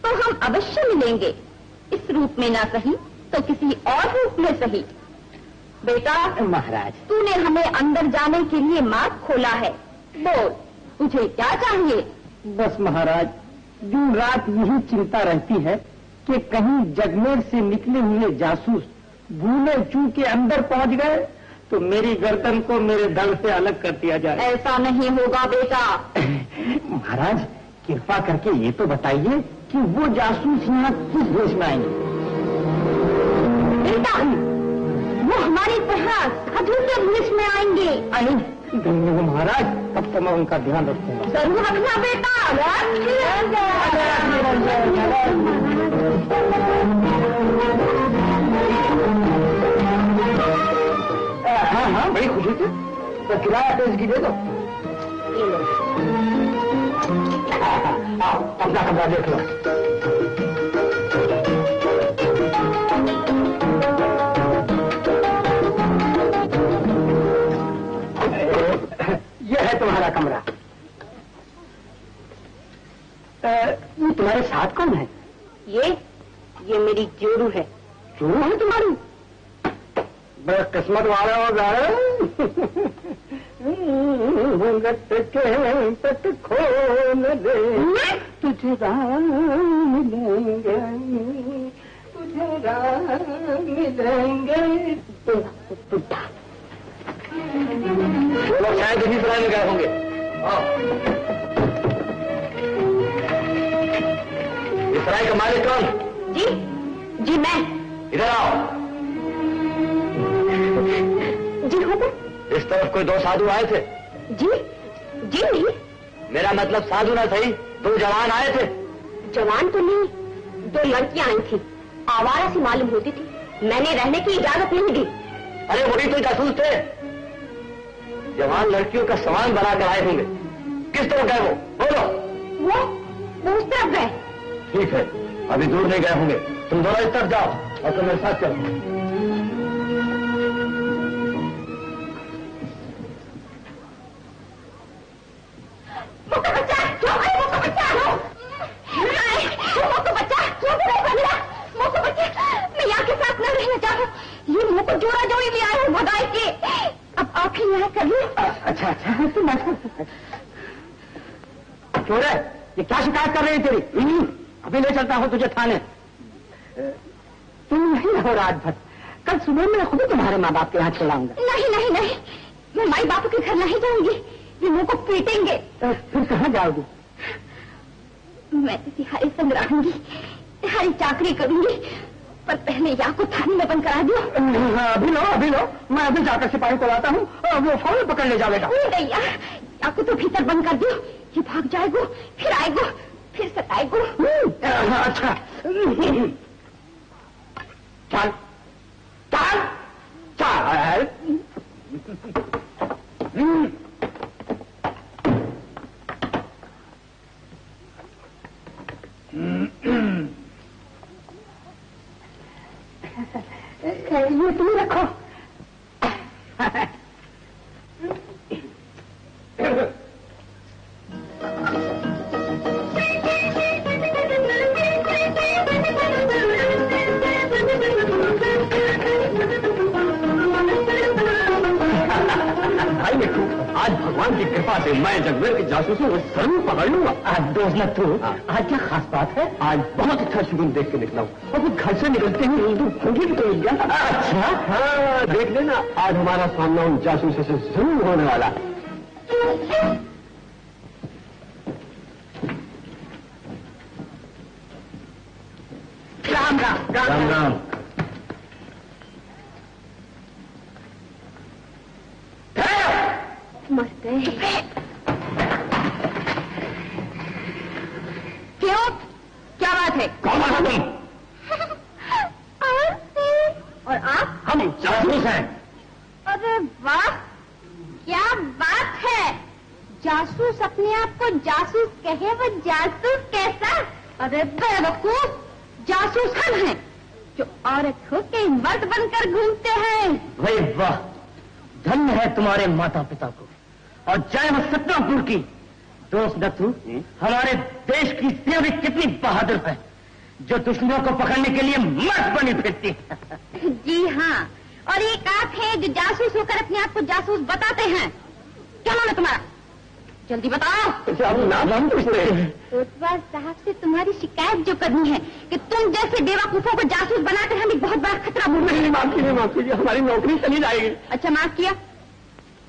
तो हम अवश्य मिलेंगे, इस रूप में ना सही तो किसी और रूप में सही। बेटा महाराज, तूने हमें अंदर जाने के लिए मार्ग खोला है, बोल तुझे क्या चाहिए? बस महाराज, दिन रात यही चिंता रहती है कि कहीं जगमेर से निकले हुए जासूस भूले चूके अंदर पहुंच गए तो मेरी गर्दन को मेरे दल से अलग कर दिया जाए। ऐसा नहीं होगा बेटा। महाराज, कृपा करके ये तो बताइए कि वो जासूस यहाँ किस भेष में आएंगे? बेटा, वो हमारी तरह साधु के भेष में आएंगे। धन्य हो महाराज, तब तो मैं उनका ध्यान रखूंगा। जरूर रखना बेटा। हाँ हाँ, बड़ी खुशी थी। तो किराया पेश की दे दो। आओ, अपना कमरा देख लो। ये है तुम्हारा कमरा। ये तुम्हारे साथ कौन है? ये मेरी जोरू है। जोरू है तुम्हारी? बड़ा किस्मत वाले हो गए। घूंघट के पट खोल दे, तुझे राम मिलेंगे, तुझे राम मिलेंगे। लोग शायद इसी सराय में गए होंगे। इस सराय का मालिक कौन? जी मैं। इधर आओ। जी हुक्म। इस तरफ कोई 2 साधु आए थे? जी नहीं। मेरा मतलब साधु ना सही, 2 जवान आए थे। जवान तो नहीं, 2 लड़कियां आई थी, आवारा सी मालूम होती थी। मैंने रहने की इजाजत नहीं दी। अरे वही तो जासूस थे। जवान लड़कियों का सामान बना कर आए होंगे। किस तरफ गए वो? बोलो। वो उस तरफ गए। ठीक है, अभी दूर नहीं गए होंगे। तुम दोनों इस तरफ जाओ और तुम मेरे साथ चलो। मैं यहाँ के साथ न रहना चाहूँ। ये मुंह को जोड़ा जोड़ी ले आए हो भगाई के। अब आप ही यहाँ कर लो। अच्छा तुम चोर है, ये क्या शिकायत कर रही है तेरी? अभी ले चलता हूँ तुझे थाने। तुम नहीं रहो रात भर, कल सुबह मैं खुद तुम्हारे माँ बाप के यहाँ छोड़ाऊंगा। नहीं, मैं माई बापू के घर नहीं जाऊंगी, ये मुंह को पीटेंगे। फिर कहाँ जाओगी? मैं तिहारी संग रहूंगी, तिहारी चाकरी करूंगी, पर पहले या को थाने में बंद करा दियो। अभी लो, मैं अभी जाकर सिपाही को लाता हूँ, वो फौरन पकड़ ले जाएगा। नहीं या को तो भीतर बंद कर दियो, ये भाग जाएगो, फिर आएगो, फिर सताएगो। अच्छा चल ये तुम रखो। आज भगवान की कृपा से मैं जगमेर के जासूसों को जरूर पकड़ लूंगा। आज दोस्त न तू, आज क्या खास बात है? आज बहुत अच्छा शुगुन देख के निकला हूँ और घर से निकलते ही एक दूर फंगी भी तो मिल गया। अच्छा हाँ, देख लेना आज हमारा सामना उन जासूसों से जरूर होने वाला। राम राम राम राम। मस्त है। क्यों? क्या बात है? कौन हो तुम? और आप? हम जासूस हैं। अरे वाह, क्या बात है। जासूस अपने आप को जासूस कहे, वो जासूस कैसा? अरे बेवकूफ, जासूस हम हैं जो औरत होके मर्द बनकर घूमते हैं। भाई वाह, धन्य है तुम्हारे माता पिता को और जय वो सतनापुर की। दोस्त नथु, हमारे देश की सेना भी कितनी बहादुर है जो दुश्मनों को पकड़ने के लिए मर्द बनी फिरती है। जी हाँ, और एक आप है जो जासूस होकर अपने आप को जासूस बताते हैं। क्या नाम है तुम्हारा? जल्दी बताओ। नाम पूछते हैं। कोतवाल साहब से तुम्हारी शिकायत जो करनी है कि तुम जैसे बेवकूफों को जासूस बनाकर हमें बहुत बड़ा खतरा बोल रहे हैं। माफ कीजिए, हमारी नौकरी चली जाएगी। अच्छा माफ किया,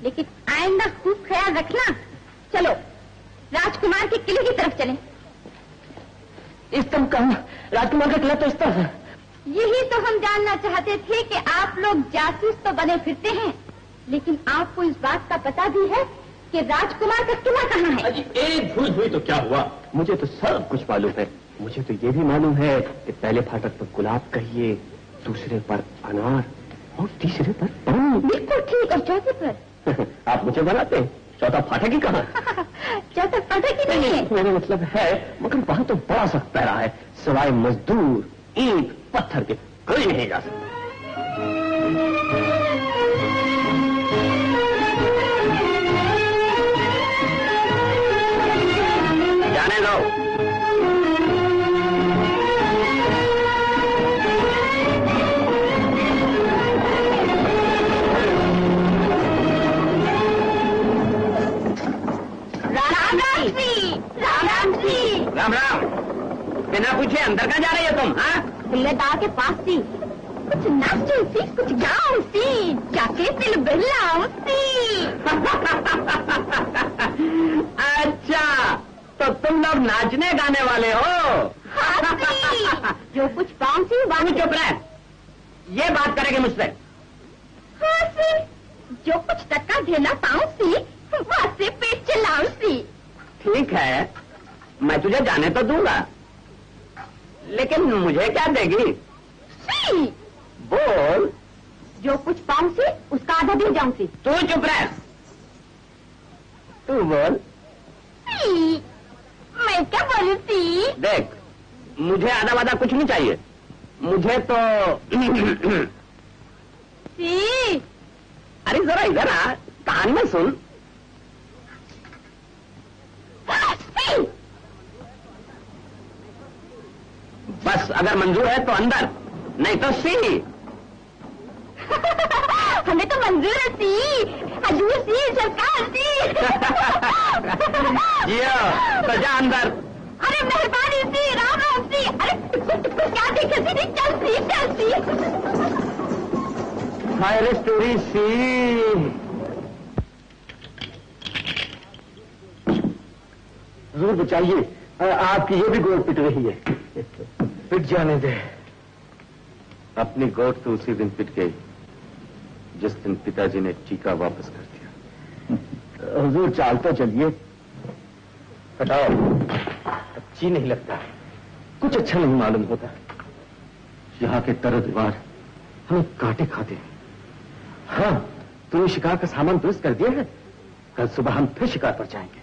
लेकिन आइंदा खूब ख्याल रखना। चलो राजकुमार के किले की तरफ चलें। इस तरफ कहा? राजकुमार का किला तो इस तरफ है। यही तो हम जानना चाहते थे कि आप लोग जासूस तो बने फिरते हैं, लेकिन आपको इस बात का पता भी है कि राजकुमार का किला कहाँ है? अजी एक भूल हुई तो क्या हुआ? मुझे तो सब कुछ मालूम है। मुझे तो ये भी मालूम है कि पहले फाटक पर गुलाब कहिए, दूसरे पर अनार और तीसरे पर पानी। बिल्कुल ठीक। और चौथे पर? आप मुझे बनाते हैं, चौथा फाटक ही कहाँ? चौथा फाटक ही नहीं है। मेरा मतलब है, मगर वहाँ तो बड़ा सख्त पहरा है, सिवाय मजदूर ईंट पत्थर के कोई नहीं जा सकता। जाने दो। राम राम। बिना पूछे अंदर कहाँ जा रही है तुम? हाँ, तिल्लेदार के पास थी, कुछ नाचू सी, कुछ गाँव सी, जाके दिल बहलाओ सी। अच्छा, तो तुम लोग नाचने गाने वाले हो? हाँ सी, जो कुछ पाऊँ सी बाबू चुप रहे, ये बात करेंगे मुझसे? हाँ सी, जो कुछ टक्का घेना पाऊँ सी, वहाँ से पेट चलाऊं सी। ठीक है, मैं तुझे जाने तो दूंगा, लेकिन मुझे क्या देगी? सी, बोल। जो कुछ पाऊँ सी उसका आधा दे जाऊं सी। तू चुप रह, तू बोल। सी, मैं क्या बोलूं सी? देख, मुझे आधा वादा कुछ नहीं चाहिए, मुझे तो सी। अरे जरा इधर आ, कान में सुन। सी। बस अगर मंजूर है तो अंदर, नहीं तो सी। हमें तो मंजूर है सी, हजूर सी, सरकार सी। जियो, तो जा अंदर। अरे मेहरबानी सी, राम राम सी। अरे टुकुर क्या देखे सी? चल सी, चल सी। फायर स्टोरी सी। जरूर बचाइए, आपकी ये भी गोद पिट रही है। पिट जाने दे। अपनी गोद तो उसी दिन पिट गई जिस दिन पिताजी ने टीका वापस कर दिया। हुजूर चाल तो चलिए। हटाओ, अच्छी नहीं लगता, कुछ अच्छा नहीं मालूम होता। यहाँ के तरह दीवार हमें कांटे खाते हैं। हाँ, तुमने शिकार का सामान दुरुस्त कर दिया है? कल सुबह हम फिर शिकार पर जाएंगे।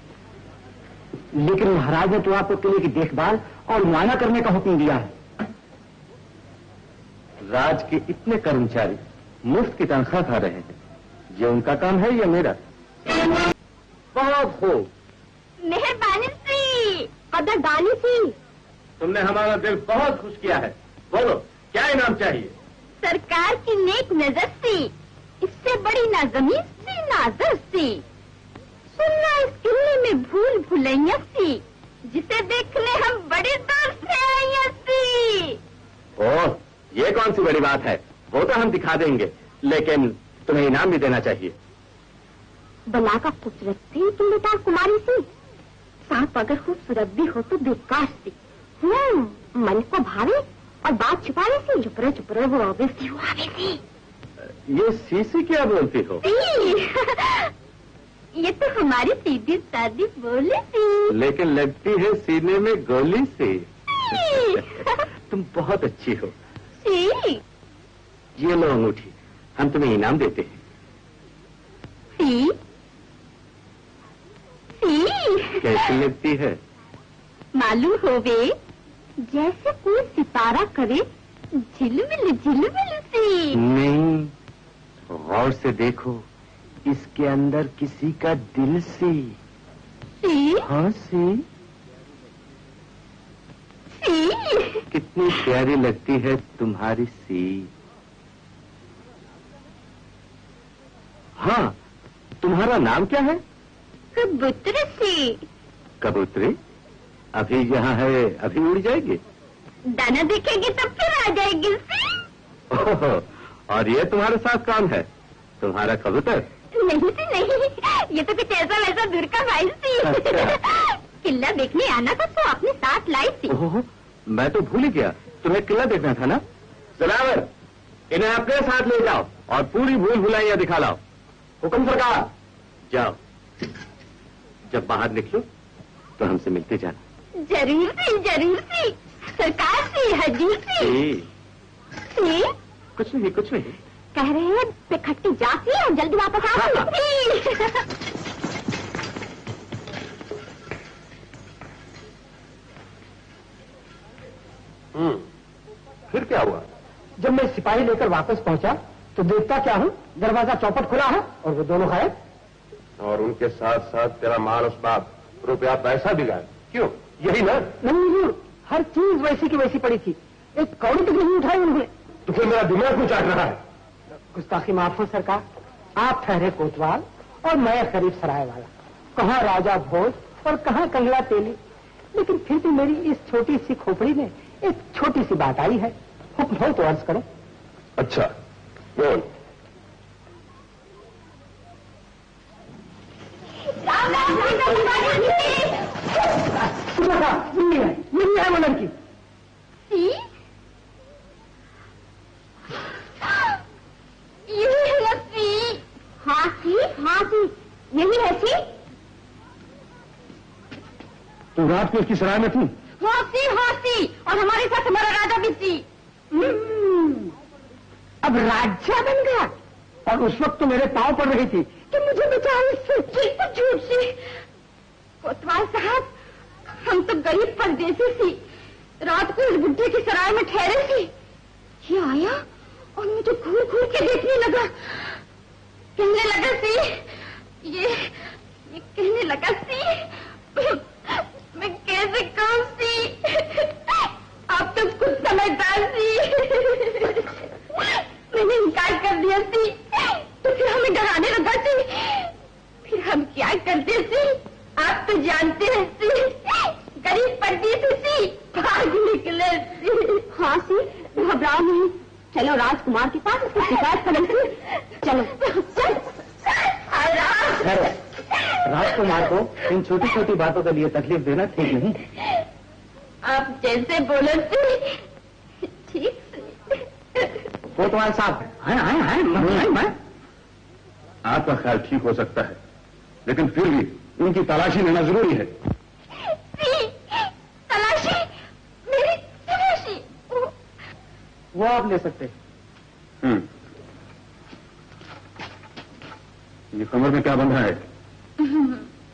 लेकिन महाराज ने तो आपको किले की देखभाल और मुआयना करने का हुक्म दिया है। राज के इतने कर्मचारी मुफ्त की तनख्वाह खा रहे हैं, ये उनका काम है या मेरा? बहुत खूब, मेहरबानी सी, कदरदानी सी। तुमने हमारा दिल बहुत खुश किया है। बोलो, क्या इनाम चाहिए? सरकार की नेक नजर सी, इससे बड़ी ना जमीन सी ना दर सी, सुनना इस किले में भूल भुलैया सी, जिसे देखने हम बड़ी दूर से आए सी। ओह, ये कौन सी बड़ी बात है? वो तो हम दिखा देंगे, लेकिन तुम्हें इनाम भी देना चाहिए। बला का खूबसूरत सी तुम बेटा कुमारी सी, सांप अगर खूबसूरत भी हो तो बेकार सी, मन को भावे और बात छुपावे सी, चुपरे वो आवे सी। ये सीसी क्या बोलती हो? ये तो हमारी सीधी सादी बोली सी, लेकिन लगती है सीने में गोली से। तुम बहुत अच्छी हो। सी ये लो अंगूठी, हम तुम्हें इनाम देते हैं। सी कैसी लगती है? मालूम होवे जैसे कोई सितारा करे झिलमिल सी। नहीं, गौर से देखो, इसके अंदर किसी का दिल सी। हाँ सी। कितनी प्यारी लगती है तुम्हारी सी। हाँ, तुम्हारा नाम क्या है? कबूतर सी। कबूतरी? अभी यहाँ है, अभी उड़ जाएगी। दाना देखेगी तब फिर आ जाएगी सी। ओह, और ये तुम्हारे साथ कौन है? तुम्हारा कबूतर? नहीं सी नहीं, ये तो कुछ ऐसा वैसा दूर का भाई सी। अच्छा। किला देखने आना था तो अपने साथ लाई थी। ओह, मैं तो भूल ही गया, तुम्हें किला देखना था ना। सलावर, इन्हें अपने साथ ले जाओ और पूरी भूल भुलाइयां दिखा लाओ। हुक्म सरकार। जाओ, जब बाहर निकलो तो हमसे मिलते जाना। जरूर सी, सरकार सी, हजूर सी। कुछ नहीं, कुछ नहीं। कह रहे हैं बेखट्टी जाती है, जल्दी वापस आ फिर क्या हुआ? जब मैं सिपाही लेकर वापस पहुंचा तो देखता क्या हूँ, दरवाजा चौपट खुला है और वो दोनों गायब। और उनके साथ साथ तेरा माल असबाब, रुपया पैसा भी गायब। क्यों? यही ना? नहीं हुजूर, हर चीज वैसी की वैसी पड़ी थी, एक कौड़ी तक नहीं उठाई उन्होंने। तो फिर मेरा दिमाग क्यों चाट रहा है? गुस्ताखी माफ हो सरकार, आप ठहरे कोतवाल और मैं करीब सराय वाला, कहाँ राजा भोज और कहाँ कंगला तेली। लेकिन फिर भी मेरी इस छोटी सी खोपड़ी में एक छोटी सी बात आई है, हुक्म हो तो अर्ज करो। अच्छा, बोल। यही है वो लड़की। हाँ सी, यही है सी। तू रात को इसकी सराय में थी? हाँ सी, और हमारे साथ हमारा राजा भी सी। अब राजा बन गया, और उस वक्त तो मेरे पांव पड़ रही थी कि मुझे बचाओ इससे। झूठ सी कोतवाल साहब, हम तो गरीब परदेसी सी, रात को इस बुढ़े की सराय में ठहरे थे। ये आया और मुझे घूर घूर के देखने लगा, कहने लगा सी, ये कहने लगा सी, मैं कैसे कहूं सी, आप तो खुद समझदार सी। मैंने इनकार कर दिया सी, तो फिर हमें डराने लगा सी। फिर हम क्या करते सी, आप तो जानते हैं सी, गरीब परदेसी सी, भाग निकले सी। हाँ सी, घबराओ नहीं, चलो राजकुमार के पास उसकी शिकायत करेंगे। चलो राजकुमार को इन छोटी छोटी बातों के लिए तकलीफ देना ठीक नहीं। आप जैसे बोले थे ठीक से। कोतवाल साहब, मैं आपका ख्याल ठीक हो सकता है, लेकिन फिर भी उनकी तलाशी लेना जरूरी है। तलाशी? मेरी तलाशी? वो आप ले सकते हैं। ये कमर में क्या बंधा है?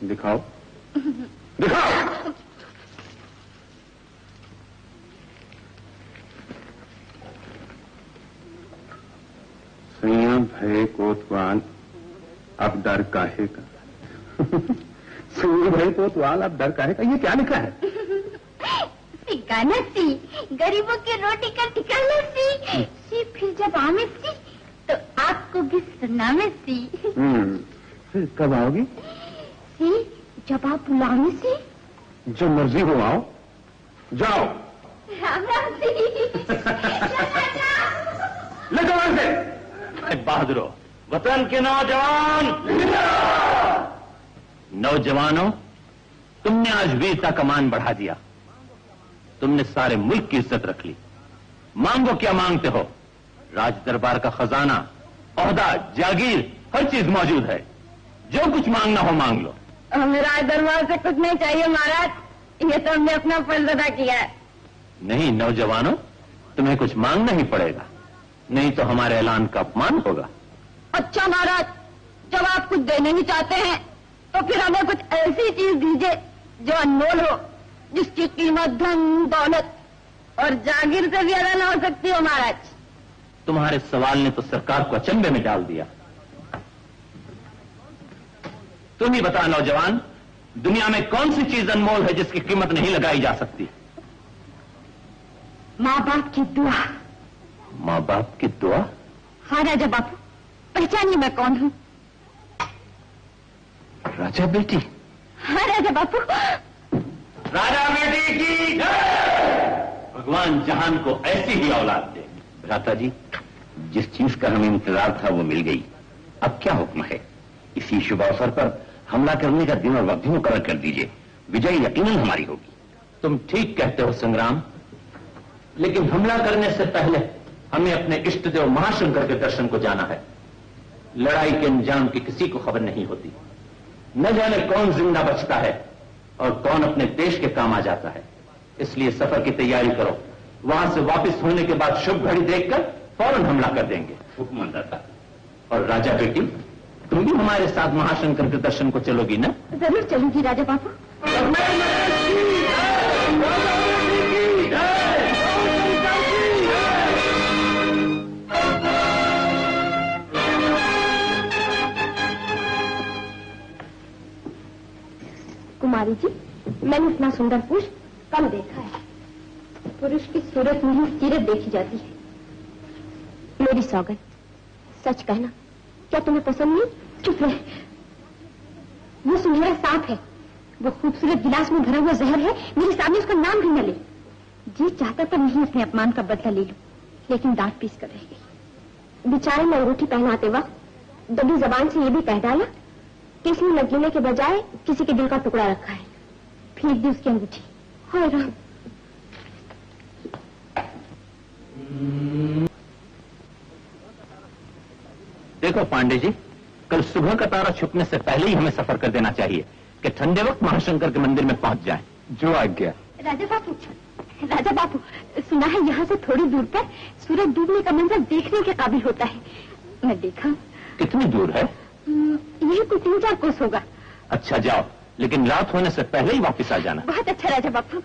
दिखाओ दिखाओ। सैया भय कोतवाल अब डर काहे का? सैया भय कोतवाल अब डर काहे का, ये क्या लिखा है? ठिकाना सी, गरीबों की रोटी का ठिकाना सी, फिर जब आमे सी तो आपको भी सुनामे सी। फिर कब आओगी? सी जब आप बुलाने से। जो मर्जी हो आओ, जाओ। राम राम सी। ले जाओ ऐसे। बहादुरों, वतन के नौजवान, नौजवानों, तुमने आज वीरता का मान बढ़ा दिया। तुमने सारे मुल्क की इज्जत रख ली। मांगो क्या मांगते हो? राज दरबार का खजाना, ओहदा, जागीर, हर चीज मौजूद है। जो कुछ मांगना हो मांग लो। हमें राज दरबार से कुछ नहीं चाहिए महाराज, ये तो हमने अपना फर्ज अदा किया है। नहीं नौजवानों, तुम्हें कुछ मांगना ही पड़ेगा, नहीं तो हमारे ऐलान का अपमान होगा। अच्छा महाराज, जब आप कुछ देने ही चाहते हैं तो फिर हमें कुछ ऐसी चीज दीजिए जो अनमोल हो, जिसकी कीमत धन दौलत और जागीर से भी ज्यादा न हो सकती हो महाराज। तुम्हारे सवाल ने तो सरकार को अचंभे में डाल दिया। तुम ही बता नौजवान, दुनिया में कौन सी चीज अनमोल है जिसकी कीमत नहीं लगाई जा सकती? माँ बाप की दुआ। माँ बाप की दुआ? हाँ राजा बापू, पहचानिए मैं कौन हूँ। राजा बेटी? हाँ राजा बापू। राजा बेटी की जय। भगवान जहान को ऐसी ही औलाद दे। भ्राता जी, जिस चीज का हमें इंतजार था वो मिल गई। अब क्या हुक्म है? इसी शुभ अवसर पर हमला करने का दिन और वक्त भी मुकर्रर कर दीजिए। विजय यकीनन हमारी होगी। तुम ठीक कहते हो संग्राम, लेकिन हमला करने से पहले हमें अपने इष्ट देव महाशंकर के दर्शन को जाना है। लड़ाई के अंजाम की किसी को खबर नहीं होती। न जाने कौन जिंदा बचता है और कौन अपने देश के काम आ जाता है। इसलिए सफर की तैयारी करो। वहां से वापस होने के बाद शुभ घड़ी देखकर फौरन हमला कर देंगे। हुक्म अंदाता। और राजा बेटी, तुम भी हमारे साथ महाशंकर के दर्शन को चलोगी ना? जरूर चलूंगी राजा बापू। कुमारी जी, मैंने इतना सुंदर पुरुष कम देखा है। पुरुष की सूरत में ही सीरत देखी जाती है। मेरी सौगंध, सच कहना, क्या तुम्हें पसंद नहीं? चुप रहे। वो सुनहरा सांप है, वो खूबसूरत गिलास में भरा हुआ जहर है। मेरे सामने उसका नाम भी न ले। जी चाहता तो नहीं अपने अपमान का बदला ले लूं, लेकिन दांत पीस कर रह गई। बेचारे ने अंगूठी पहनाते वक्त दबी जबान से ये भी कह डाला कि इसमें नगीने के बजाय किसी के दिल का टुकड़ा रखा है। फेंक दी उसकी अंगूठी। हाय राम। देखो पांडे जी, कल सुबह का तारा छुपने से पहले ही हमें सफर कर देना चाहिए कि ठंडे वक्त महाशंकर के मंदिर में पहुंच जाएं। जो आज्ञा। राजा बापू, सुना है यहाँ से थोड़ी दूर पर सूरज डूबने का मंजर देखने के काबिल होता है। मैं देखा। कितनी दूर है? यही कुछ 3-4 कोस होगा। अच्छा जाओ, लेकिन रात होने से पहले ही वापस आ जाना। बहुत अच्छा राजा बापू।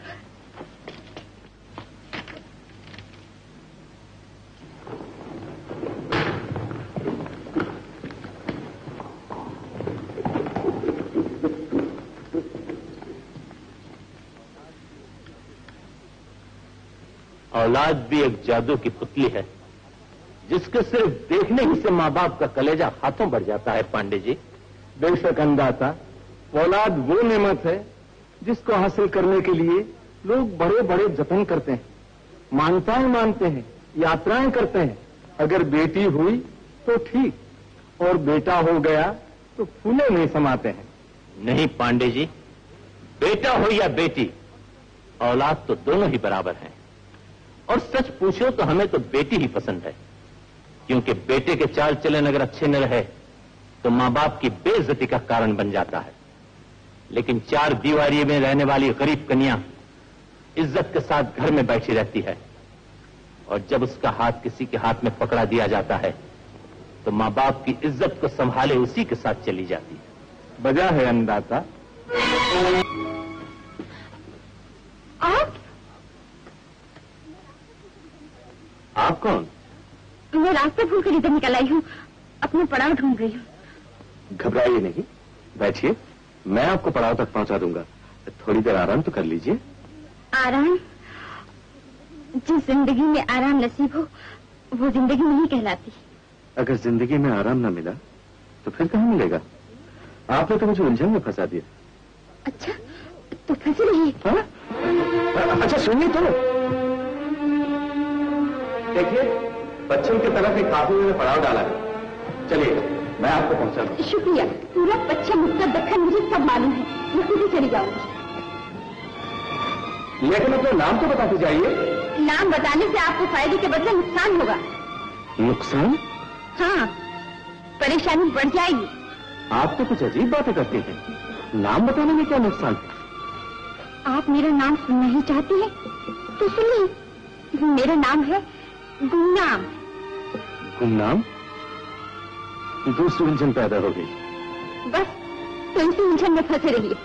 औलाद भी एक जादू की पुतली है, जिसके सिर्फ देखने ही से माँ बाप का कलेजा हाथों बढ़ जाता है। पांडे जी, बेशक अंदाता, औलाद वो नेमत है जिसको हासिल करने के लिए लोग बड़े बड़े जतन करते हैं, मानताएं मानते हैं, यात्राएं करते हैं। अगर बेटी हुई तो ठीक, और बेटा हो गया तो फूले नहीं समाते हैं। नहीं पांडे जी, बेटा हो या बेटी, औलाद तो दोनों ही बराबर हैं। और सच पूछो तो हमें तो बेटी ही पसंद है, क्योंकि बेटे के चाल चलन अगर अच्छे न रहे तो माँ बाप की बेइज्जती का कारण बन जाता है। लेकिन 4 दीवारी में रहने वाली गरीब कन्या इज्जत के साथ घर में बैठी रहती है, और जब उसका हाथ किसी के हाथ में पकड़ा दिया जाता है तो माँ बाप की इज्जत को संभाले उसी के साथ चली जाती है। वजह है अन्नदाता। आप कौन? मैं रास्ता भूल कर इधर निकल आई हूँ, अपने पड़ाव ढूंढ रही हूँ। घबराइए नहीं, बैठिए, मैं आपको पड़ाव तक पहुंचा दूंगा। थोड़ी देर आराम तो कर लीजिए। आराम? जिस जिंदगी में आराम नसीब हो वो जिंदगी नहीं कहलाती। अगर जिंदगी में आराम न मिला तो फिर कहाँ मिलेगा? आपने तो मुझे उलझन में फंसा दिया। अच्छा तो फंसी रही। अच्छा सुनिए तो, देखिए पश्चिम की तरफ एक काफिले ने पड़ाव डाला है। चलिए मैं आपको पहुंचा दूं। शुक्रिया। पूरा पश्चिम उत्तर दक्षिण मुझे सब मालूम है, मैं खुद ही चली जाऊंगी। लेकिन अपना नाम तो बताते जाइए। नाम बताने से आपको फायदे के बदले नुकसान होगा। नुकसान? हाँ, परेशानी बढ़ जाएगी। आप तो कुछ अजीब बातें करते हैं। नाम बताने में क्या नुकसान? आप मेरा नाम सुनना ही चाहती है तो सुनिए। मेरा नाम है गुमनाम। गुमनाम? दूसरी उलझन पैदा हो गई। बस तो इसी उलझन में फंसे रहिए।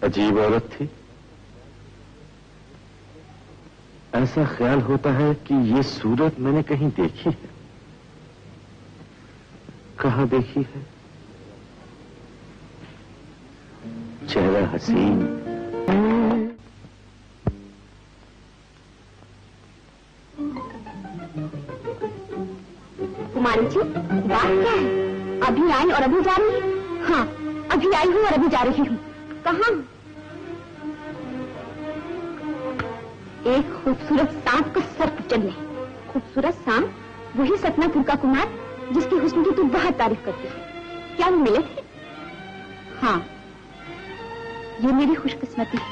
अजीब औरत थी। ऐसा ख्याल होता है कि ये सूरत मैंने कहीं देखी है। कहाँ देखी है? चेहरा हसीन, कुमारी जी बात क्या है? अभी आई और अभी जा रही है? हाँ, अभी आई हूँ और अभी जा रही हूँ। कहाँ? एक खूबसूरत सांप का सर कुचलने। खूबसूरत सांप? वही सतनापुर का कुमार जिसकी हुस्न की तू बहुत तारीफ करती है। क्या वो मिले थे? हाँ, ये मेरी खुशकिस्मती है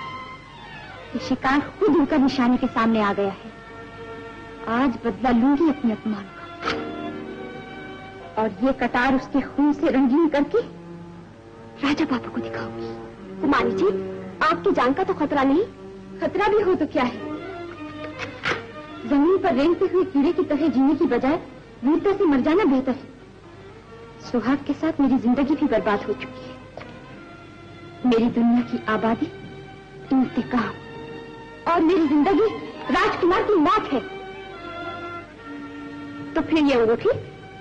कि शिकार खुद उनका निशाने के सामने आ गया है। आज बदला लूंगी अपने अपमान का, और ये कटार उसके खून से रंगीन करके राजा बाबू को दिखाऊंगी। कुमारी जी, आपकी जान का तो खतरा नहीं, खतरा भी हो तो क्या है? जमीन पर रेंगते हुए कीड़े की तरह जीने की बजाय वीरता से मर जाना बेहतर है। सुहाग के साथ मेरी जिंदगी भी बर्बाद हो चुकी है। मेरी दुनिया की आबादी इंतकाम, और मेरी जिंदगी राजकुमार की मौत है। तो फिर ये अंगूठी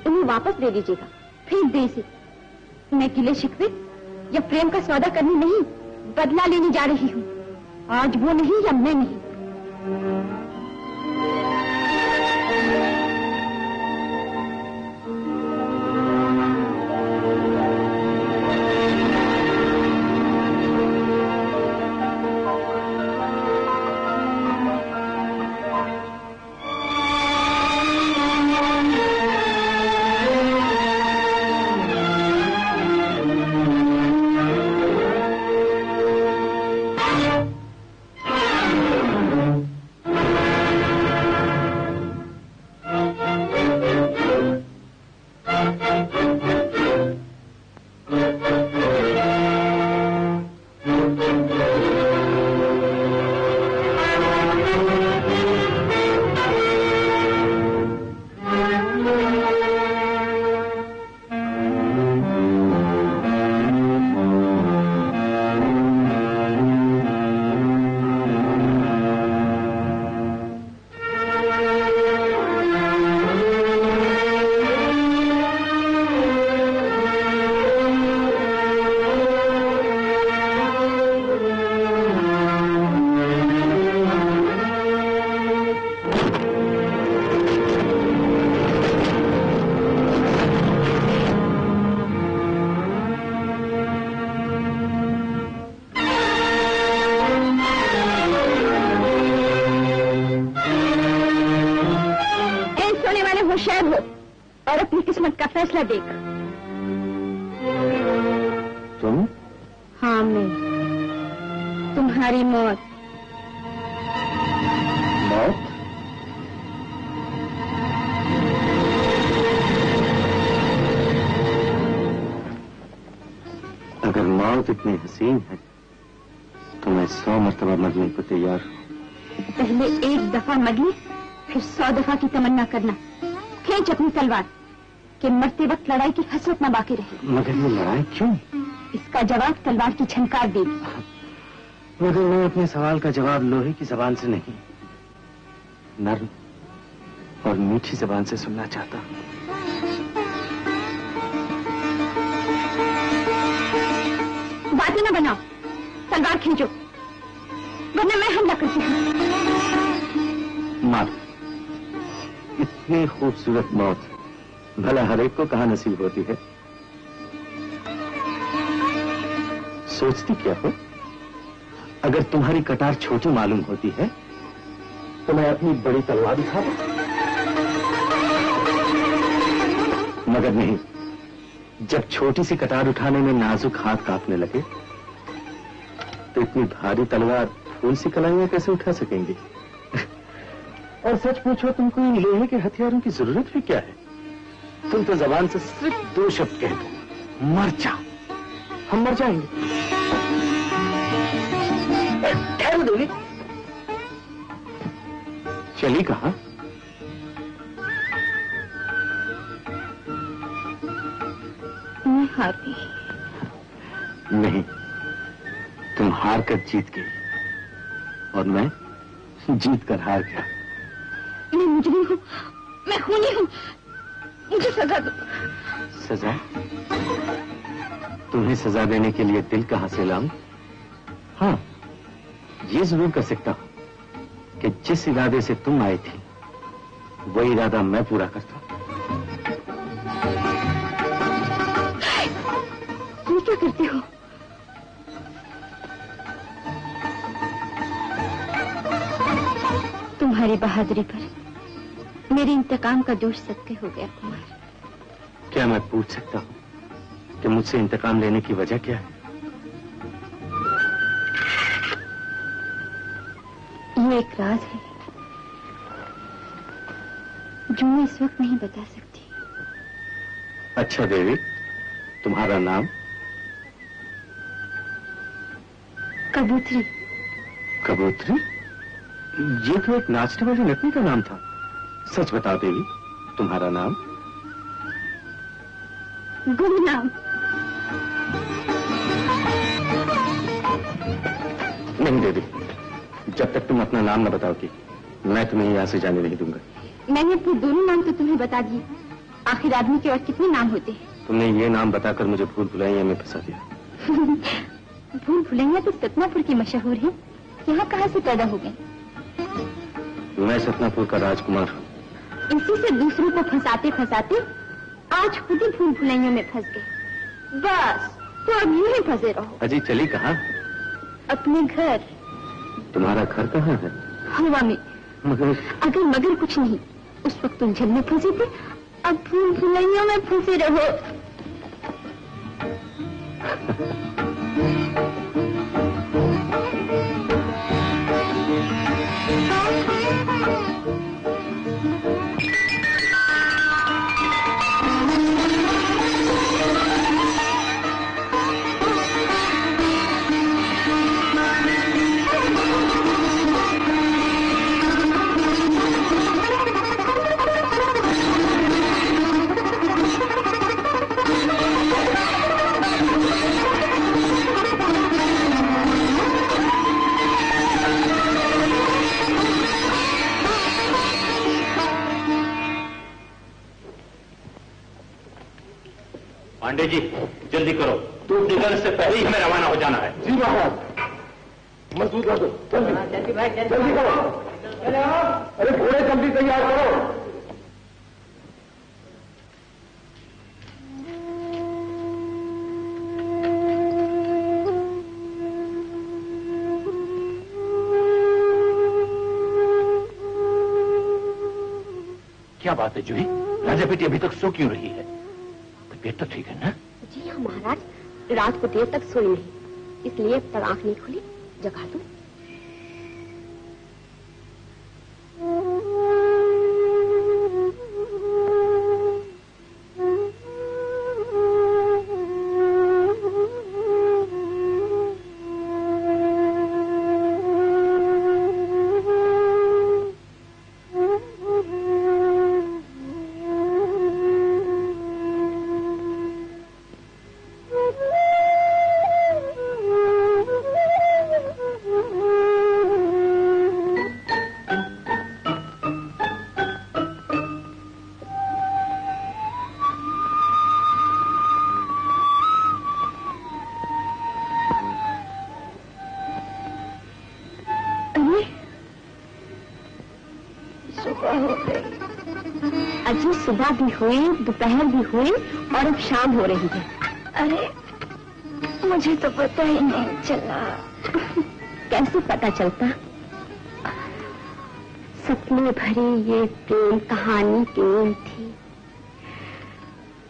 उन्हें वापस दे दीजिएगा, फेंक दे इसे। मैं गिले शिकवे या प्रेम का सौदा करने नहीं, बदला लेने जा रही हूँ। आज वो नहीं या मैं नहीं। होशियार हो और अपनी किस्मत का फैसला देख। तुम? हाँ मैं, तुम्हारी मौत। मौत? अगर मौत इतनी हसीन है तो मैं मैं 100 मरतबा मरने को तैयार हूँ। पहले एक दफा मर ले, फिर 100 दफा की तमन्ना करना। खींच अपनी तलवार कि मरते वक्त लड़ाई की हसरत न बाकी रहे। मगर ये लड़ाई क्यों? इसका जवाब तलवार की झनकार देगी। मगर मैं अपने सवाल का जवाब लोहे की जबान से नहीं, नर्म और मीठी जबान से सुनना चाहता हूँ। बातें न बनाओ, तलवार खींचो वरना मैं हमला करती हूँ। मार। इतनी खूबसूरत मौत भला हर एक को कहाँ नसीब होती है। सोचती क्या हो? अगर तुम्हारी कटार छोटी मालूम होती है तो मैं अपनी बड़ी तलवार उठा दूं। मगर नहीं, जब छोटी सी कटार उठाने में नाजुक हाथ कांपने लगे तो इतनी भारी तलवार फूल सी कलाइयां कैसे उठा सकेंगी? और सच पूछो, तुमको इन लोहे के हथियारों की जरूरत भी क्या है? तुम तो जबान से सिर्फ 2 शब्द कह दो, मर जा। हम मर जाएंगे। ठहरो देवी। चली कहां? मैं हार गई। नहीं, तुम हार कर जीत गई और मैं जीत कर हार गया। मैं मुजरिम हूँ, मैं खूनी हूँ, मुझे सजा दो। सजा? तुम्हें सजा देने के लिए दिल कहां से लाऊं? हाँ, ये जरूर कर सकता हूं कि जिस इरादे से तुम आई थी वो इरादा मैं पूरा करता हूं। ये क्या करते हो? तुम्हारी बहादुरी पर मेरे इंतकाम का दोष सत्य हो गया कुमार। क्या मैं पूछ सकता हूं कि मुझसे इंतकाम लेने की वजह क्या है? ये एक राज है जो मैं इस वक्त नहीं बता सकती। अच्छा देवी, तुम्हारा नाम? कबूतरी। कबूतरी? ये तो एक नाचने वाली नटनी का नाम था। सच बताओ देवी, तुम्हारा नाम? गुमनाम। नहीं देवी, जब तक तुम अपना नाम न बताओगी मैं तुम्हें यहाँ से जाने नहीं दूंगा। मैंने अपने दोनों नाम तो तुम्हें बता दिए, आखिर आदमी के और कितने नाम होते हैं? तुमने ये नाम बताकर मुझे भूल भुलैया में फंसा दिया। भूल भुलैया तो सतनापुर की मशहूर है, यहाँ कहाँ से पैदा हो गए? मैं सतनापुर का राजकुमार हूँ। इसी से दूसरों को फंसाते फंसाते आज खुद ही भूल भुलैया में फंस गए। बस तो अब यूं ही फंसे रहो। अजी चली कहाँ? अपने घर। तुम्हारा घर कहाँ है? हवा में। मगर मगर कुछ नहीं, उस वक्त तुम झल में फंसे थे, अब भूल भुलैया में फंसे रहो। पांडे जी जल्दी करो, धूप निकलने से पहले ही हमें रवाना हो जाना है। जी महाराज। मजबूत कर दो, जल्दी जल्दी करो। अरे घोड़े जल्दी तैयार करो। क्या बात है जूही, राजा बेटी अभी तक सो क्यों रही है? तबीयत तो ठीक है ना? जी हाँ महाराज, रात को देर तक सोई नहीं, इसलिए अब तक आंख नहीं खुली। जगा दो। सुबह भी हुई, दोपहर भी हुई और अब शाम हो रही है। अरे मुझे तो पता ही नहीं चला। कैसे पता चलता? सपने भरी ये प्रेम कहानी की नींद थी।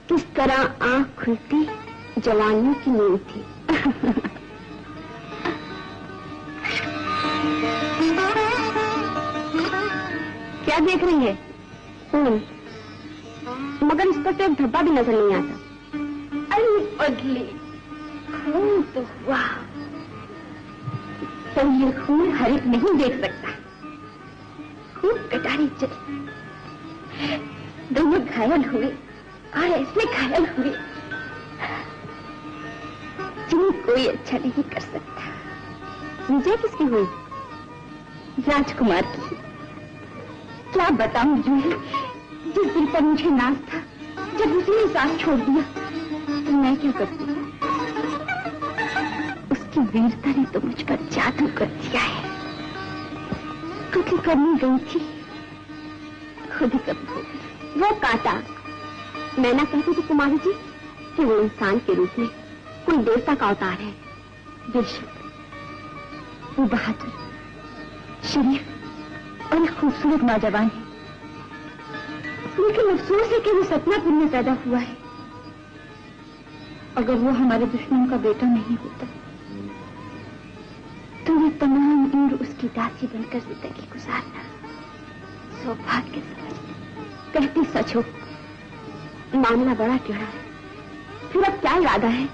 किस तरह आंख खुलती जवानी की नींद थी। क्या देख रही है? मगर इस पर तो एक धब्बा भी नजर नहीं आता। अरे पगली, खून तो हुआ, पर ये खून हर एक नहीं देख सकता। खूब कटारी चली, दोनों घायल हुए और ऐसे घायल हुए जिन्हें कोई अच्छा नहीं कर सकता। विजय किसकी हुई? राजकुमार की। क्या बताऊं जूही, जिस दिल पर मुझे नाज था, जब उसी ने साथ छोड़ दिया तो मैं क्या करती? उसकी वीरता ने तो मुझ पर जादू कर दिया है। कत्ल करने गई थी, खुद ही कत्ल हो गई। वो कांटा, मैं ना कहती थी कुमारी जी कि वो इंसान के रूप में कोई देवता का अवतार है। बेशक वो बहादुर, शरीफ और एक खूबसूरत नौजवान है, लेकिन अफसोस है कि वो सतनापुर में पैदा हुआ है। अगर वो हमारे दुश्मन का बेटा नहीं होता तो मैं तमाम उम्र उसकी दासी बनकर जिंदगी गुजारना सौभाग्य समझती। कहती सच हो, मामला बड़ा टेढ़ा है। फिर अब क्या इरादा है?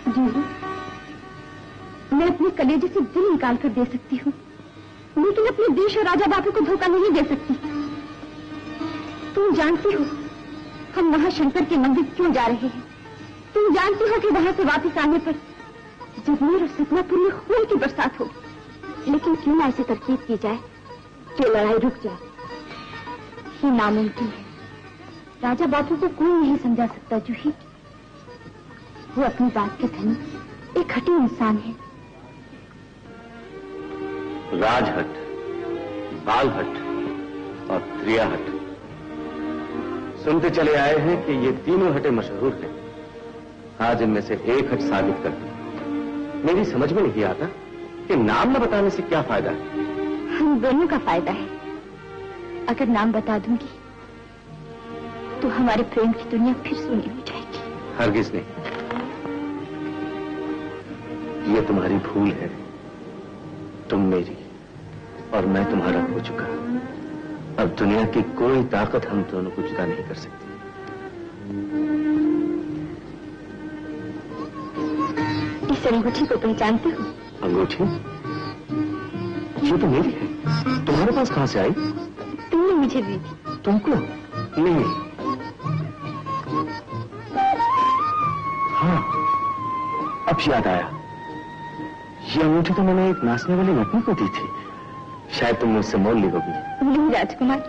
जी मैं अपने कलेजे से दिल निकाल कर दे सकती हूँ, लेकिन अपने देश और राजा बापू को धोखा नहीं दे सकती। तुम जानती हो हम वहां शंकर के मंदिर क्यों जा रहे हैं? तुम जानती हो कि वहां से वापस आने पर जगमेर और सतनापुर में खून की बरसात हो। लेकिन क्यों ना ऐसी तरकीब की जाए कि लड़ाई रुक जाए? ये नामुमकिन है। राजा बापू को कोई नहीं समझा सकता जूही। वो अपनी बात के धनी एक हठी इंसान है। राजहट, बालहट और त्रियाहट, सुनते चले आए हैं कि ये तीनों हटें मशहूर हैं। आज इनमें से एक हट साबित कर दी। मेरी समझ में नहीं आता कि नाम न बताने से क्या फायदा है। हम दोनों का फायदा है। अगर नाम बता दूंगी तो हमारे प्रेम की दुनिया फिर सुनी हो जाएगी। हरगिज नहीं, ये तुम्हारी भूल है। तुम मेरी और मैं तुम्हारा हो चुका। अब दुनिया की कोई ताकत हम दोनों को जुदा नहीं कर सकती। इस अंगूठी को पहचानते हो? अंगूठी? ये तो मेरी है। तुम्हारे पास कहां से आई? तुमने मुझे दी थी। तुमको? नहीं। हाँ, अब याद आया। ये अंगूठी तो मैंने एक नाचने वाली नटनी को दी थी। शायद तुम मुझसे मोल ली होगी। नहीं राजकुमार,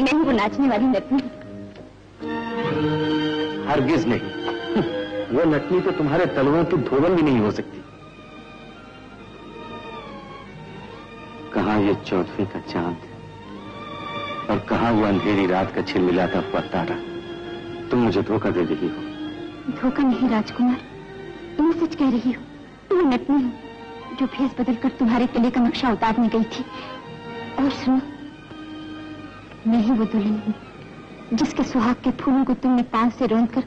मैं ही वो नाचने वाली नटनी। हरगिज नहीं। वो नटनी तो तुम्हारे तलवों की धोबन भी नहीं हो सकती। कहां ये 14वीं का चांद और कहां वो अंधेरी रात का छिलमिलाता हुआ तारा। तुम मुझे धोखा दे रही हो। धोखा नहीं राजकुमार, मैं सच कह रही हूँ। वो नटनी हूँ जो भेस बदलकर तुम्हारे किले का नक्शा उतारने गई थी। और सुनो, मैं ही वो दुल्हन हूँ जिसके सुहाग के फूलों को तुमने पांव से रौंदकर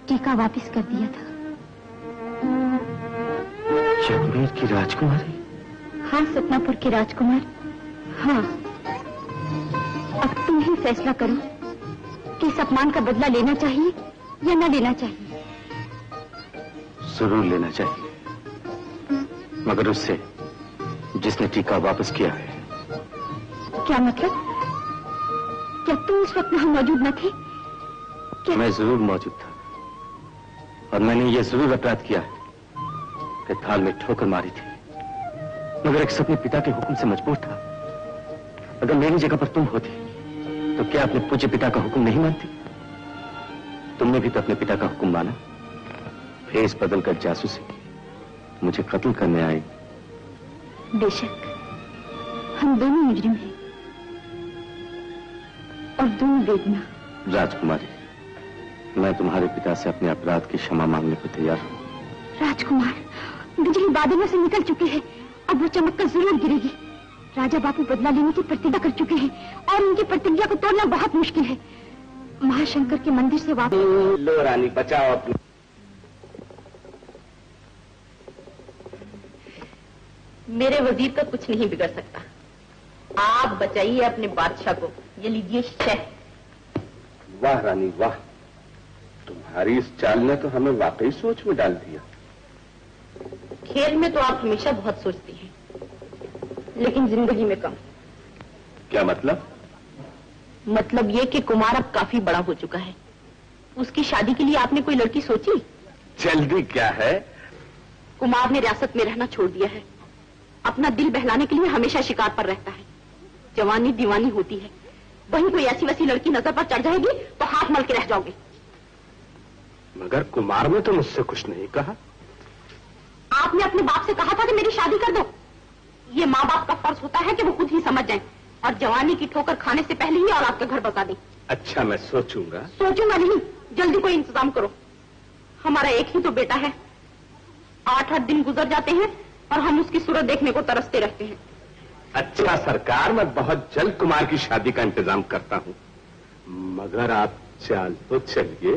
टीका वापस कर दिया था। जगमेर की राजकुमारी? हाँ, सतनापुर की राजकुमार। हाँ, अब तुम ही फैसला करो कि इस अपमान का बदला लेना चाहिए या न लेना चाहिए। जरूर लेना चाहिए, मगर उससे जिसने टीका वापस किया है। क्या मतलब? क्या तुम उस वक्त वहां मौजूद न थे? क्या? मैं जरूर मौजूद था और मैंने ये जरूर अपराध किया कि थाल में ठोकर मारी थी, मगर एक अपने पिता के हुक्म से मजबूर था। अगर मेरी जगह पर तुम होती तो क्या अपने पूज्य पिता का हुक्म नहीं मानती? तुमने भी तो अपने पिता का हुक्म माना। भेस बदलकर जासूसी मुझे कत्ल करने आई। बेशक हम दोनों मुजरिम हैं, और दून बेगना। राजकुमारी, मैं तुम्हारे पिता से अपने अपराध की क्षमा मांगने को तैयार हूँ। राजकुमार, बिजली बादलों से निकल चुकी है, अब वो चमककर जरूर गिरेगी। राजा बापू बदला लेने की प्रतिज्ञा कर चुके हैं और उनकी प्रतिज्ञा को तोड़ना बहुत मुश्किल है। महाशंकर के मंदिर से वापस। लो रानी, बचाओ अपनी। मेरे वजीर का कुछ नहीं बिगड़ सकता। आप बचाइए अपने बादशाह को। ये लीजिए शहद। वाह रानी वाह, तुम्हारी इस चाल ने तो हमें वाकई सोच में डाल दिया। खेल में तो आप हमेशा बहुत सोचती हैं, लेकिन जिंदगी में कम। क्या मतलब? मतलब ये कि कुमार अब काफी बड़ा हो चुका है। उसकी शादी के लिए आपने कोई लड़की सोची? जल्दी क्या है? कुमार ने रियासत में रहना छोड़ दिया है। अपना दिल बहलाने के लिए हमेशा शिकार पर रहता है। जवानी दीवानी होती है, वहीं कोई ऐसी वैसी लड़की नजर पर चढ़ जाएगी तो हाथ मल के रह जाओगे। मगर कुमार ने तो मुझसे कुछ नहीं कहा। आपने अपने बाप से कहा था कि मेरी शादी कर दो। ये माँ बाप का फर्ज होता है कि वो खुद ही समझ जाएं और जवानी की ठोकर खाने से पहले ही और आपका घर बता दें। अच्छा, मैं सोचूंगा। सोचूंगा नहीं, जल्दी कोई इंतजाम करो। हमारा एक ही तो बेटा है। 8-8 दिन गुजर जाते हैं और हम उसकी सूरत देखने को तरसते रहते हैं। अच्छा सरकार, मैं बहुत जल्द कुमार की शादी का इंतजाम करता हूँ, मगर आप चाल तो चलिए।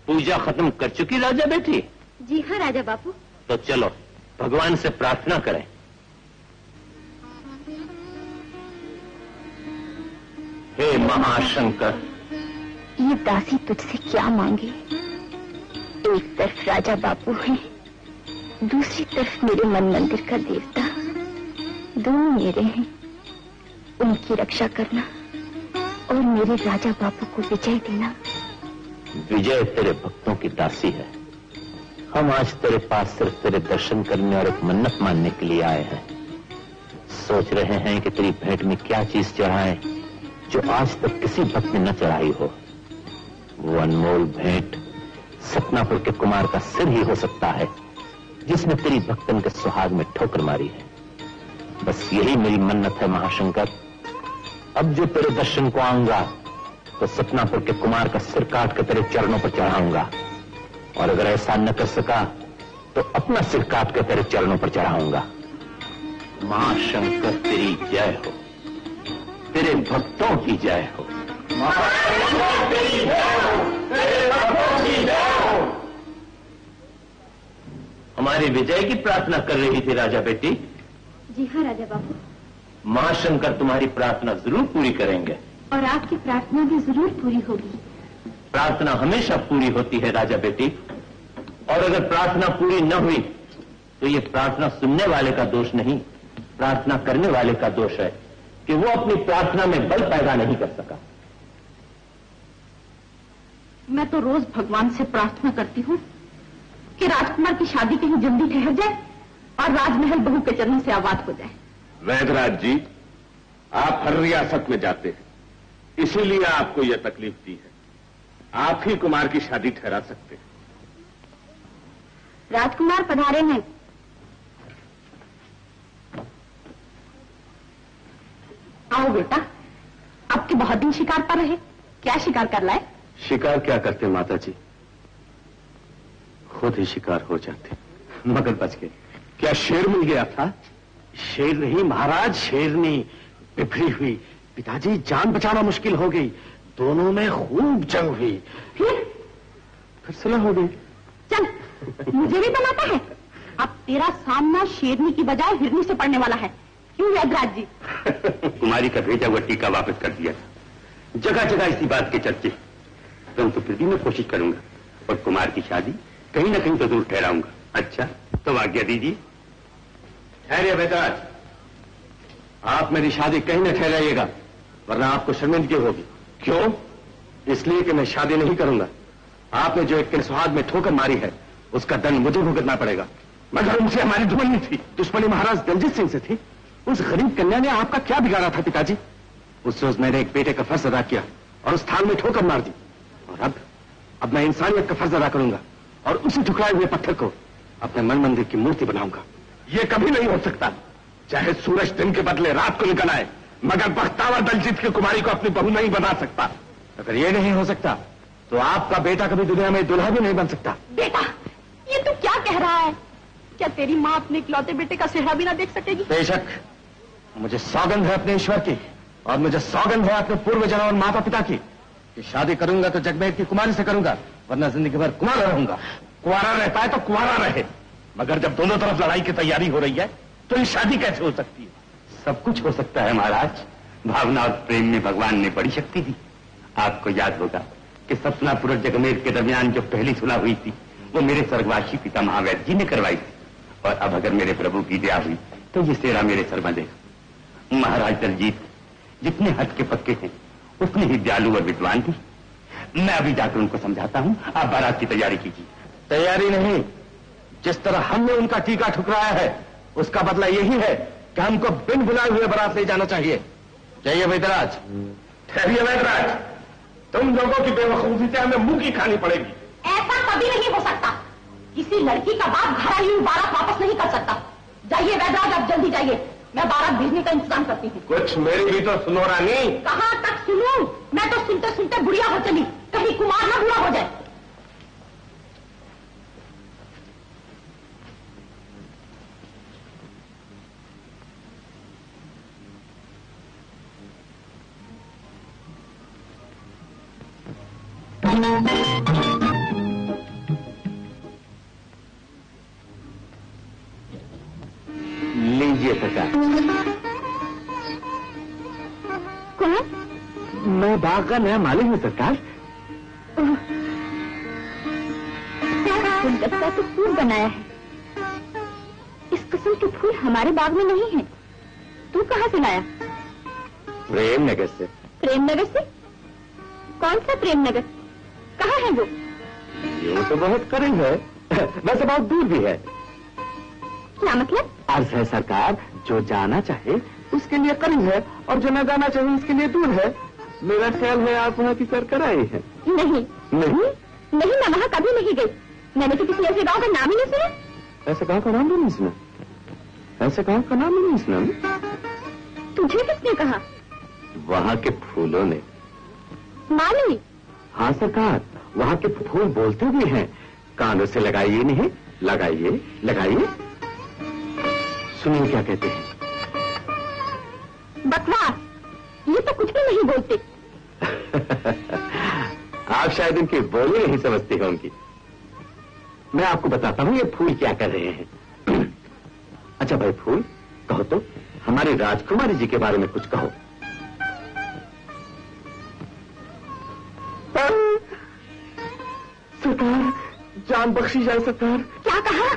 पूजा खत्म कर चुकी राजा बेटी? जी हाँ राजा बापू। तो चलो भगवान से प्रार्थना करें। हे महाशंकर, ये दासी तुझसे क्या मांगे? एक तरफ राजा बापू है, दूसरी तरफ मेरे मन मंदिर का देवता। दोनों मेरे हैं, उनकी रक्षा करना और मेरे राजा बापू को विजय देना। विजय तेरे भक्तों की दासी है। हम आज तेरे पास सिर्फ तेरे दर्शन करने और एक मन्नत मानने के लिए आए हैं। सोच रहे हैं कि तेरी भेंट में क्या चीज चढ़ाएं जो आज तक किसी भक्त ने न चढ़ाई हो। वो अनमोल भेंट सतनापुर के कुमार का सिर ही हो सकता है, जिसने तेरी भक्तन के सुहाग में ठोकर मारी है। बस यही मेरी मन्नत है महाशंकर। अब जो तेरे दर्शन को आऊंगा तो सतनापुर के कुमार का सिर काट कर तेरे चरणों पर चढ़ाऊंगा, और अगर ऐसा न कर सका तो अपना सिर काट कर तेरे चरणों पर चढ़ाऊंगा। महाशंकर तेरी जय हो, तेरे भक्तों की जय हो। हमारी विजय की प्रार्थना कर रही थी राजा बेटी? जी हाँ राजा बापू। महाशंकर तुम्हारी प्रार्थना जरूर पूरी करेंगे। और आपकी प्रार्थना भी जरूर पूरी होगी। प्रार्थना हमेशा पूरी होती है राजा बेटी, और अगर प्रार्थना पूरी न हुई तो ये प्रार्थना सुनने वाले का दोष नहीं, प्रार्थना करने वाले का दोष है कि वो अपनी प्रार्थना में बल पैदा नहीं कर सका। मैं तो रोज भगवान से प्रार्थना करती हूँ कि राजकुमार की शादी कहीं जल्दी ठहर जाए और राजमहल बहू के चरणों से आबाद हो जाए। वैदराज जी, आप हर रियासत में जाते हैं, इसीलिए आपको यह तकलीफ दी है। आप ही कुमार की शादी ठहरा सकते हैं। राजकुमार पधारे हैं। आओ बेटा, अब के बहुत दिन शिकार पर रहे, क्या शिकार कर लाए? शिकार क्या करते माता जी, खुद ही शिकार हो जाते, मगर बच गए। क्या शेर मिल गया था? शेर नहीं महाराज, शेरनी बिफरी हुई। पिताजी, जान बचाना मुश्किल हो गई। दोनों में खूब जंग हुई, फिर सुलह हो गई। चल, मुझे भी बनाता है। अब तेरा सामना शेरनी की बजाय हिरनी से पड़ने वाला है। क्यों वैदराज जी? कुमारी का भेजा हुआ टीका वापस कर दिया था। जगह जगह इसी बात के चर्चे, परंतु फिर भी मैं कोशिश करूंगा और कुमार की शादी कहीं ना कहीं तो जरूर ठहराऊंगा। अच्छा, तो आज्ञा दीजिए। ठहरिए वैदराज, आप मेरी शादी कहीं न ठहराइएगा, वरना आपको शर्मिंदगी होगी। क्यों? इसलिए कि मैं शादी नहीं करूंगा। आपने जो एक के सुहाग में ठोकर मारी है, उसका दंड मुझे भुगतना पड़ेगा। मगर उनसे हमारी दुश्मनी थी। दुश्मनी महाराज दलजीत सिंह से थी। उस गरीब कन्या ने आपका क्या बिगाड़ा था पिताजी? उस रोज मैंने एक बेटे का फर्ज अदा किया और उस थाल में ठोकर मार दी, और अब मैं इंसानियत का फर्ज अदा करूंगा और उसी ठुकराए हुए पत्थर को अपने मन मंदिर की मूर्ति बनाऊंगा। ये कभी नहीं हो सकता। चाहे सूरज दिन के बदले रात को निकल आए, मगर बख्तावर दलजीत की कुमारी को अपनी बहू नहीं बना सकता। अगर ये नहीं हो सकता तो आपका बेटा कभी दुनिया में दुल्हा भी नहीं बन सकता। बेटा, ये तू क्या कह रहा है? क्या तेरी माँ अपने इकलौते बेटे का चेहरा भी ना देख सकेगी? बेशक, मुझे सौगंध है अपने ईश्वर की और मुझे सौगंध है अपने पूर्वजों और माता पिता की कि शादी करूंगा तो जगमेर की कुमारी से करूंगा, वरना जिंदगी भर कुंवारा रहूंगा। कुंवारा रहता है तो कुंवारा रहे, मगर जब दोनों तरफ लड़ाई की तैयारी हो रही है तो ये शादी कैसे हो सकती है? सब कुछ हो सकता है महाराज। भावना और प्रेम में भगवान ने बड़ी शक्ति दी। आपको याद होगा कि सपनापुर और जगमेर के दरमियान जो पहली सुलह हुई थी वो मेरे स्वर्गवासी पिता महावैद्य जी ने करवाई थी, और अब अगर मेरे प्रभु की दया हुई तो ये सेरा मेरे सर बंधेगा। महाराज दलजीत जितने हट के पक्के हैं उतने ही दयालु और विद्वान थी। मैं अभी जाकर उनको समझाता हूँ, आप बारात की तैयारी कीजिए। तैयारी नहीं, जिस तरह हमने उनका टीका ठुकराया है उसका बदला यही है कि हमको बिन बुलाए हुए बारात ले जाना चाहिए। जाइए वैद्यराज। ठहरिए वैद्यराज, तुम लोगों की बेवकूफी से हमें मुंह की खानी पड़ेगी। ऐसा कभी नहीं हो सकता। किसी लड़की का बाप घर आई हुई बारात वापस नहीं कर सकता। जाइए वैद्यराज, आप जल्दी जाइए, मैं बारात भेजने का इंतजाम करती हूँ। कुछ मेरी भी तो सुनो रानी। कहाँ तक सुनूं? मैं तो सुनते सुनते बुढ़िया हो चली, कहीं कुमार ना बुरा हो जाए। लीजिए सरकार। कौन? मैं बाग का नया मालिक हूँ सरकार। गुलदस्ता तो खूब बनाया है। इस किस्म के फूल हमारे बाग में नहीं है। तू कहाँ से लाया? प्रेम नगर से। प्रेम नगर से? कौन सा प्रेम नगर? कहाँ है वो? ये तो बहुत करीब है, वैसे बहुत दूर भी है। क्या मतलब? अर्ज है सरकार, जो जाना चाहे उसके लिए करीब है और जो न जाना चाहे उसके लिए दूर है। मेरा ख्याल है आप वहाँ की सैर कराई है। नहीं नहीं, नहीं, मैं वहाँ कभी नहीं गई। मैंने तो किसी ऐसे गाँव का नाम ही नहीं सुना। ऐसे गाँव का नाम भी नहीं सुना? ऐसे गाँव का नाम भी नहीं सुना? तुझे किसने कहा? वहाँ के फूलों ने। माली? हाँ सरकार, वहाँ के फूल बोलते भी हैं। कानों से लगाइए नहीं, लगाइए लगाइए। सुनिए क्या कहते हैं। बकवास, ये तो कुछ भी नहीं बोलते। आप शायद इनकी बोली नहीं समझती होंगी। मैं आपको बताता हूँ ये फूल क्या कर रहे हैं। अच्छा भाई फूल, कहो तो हमारी राजकुमारी जी के बारे में कुछ कहो। सरकार, जान बख्शी जाए सरकार। क्या कहा?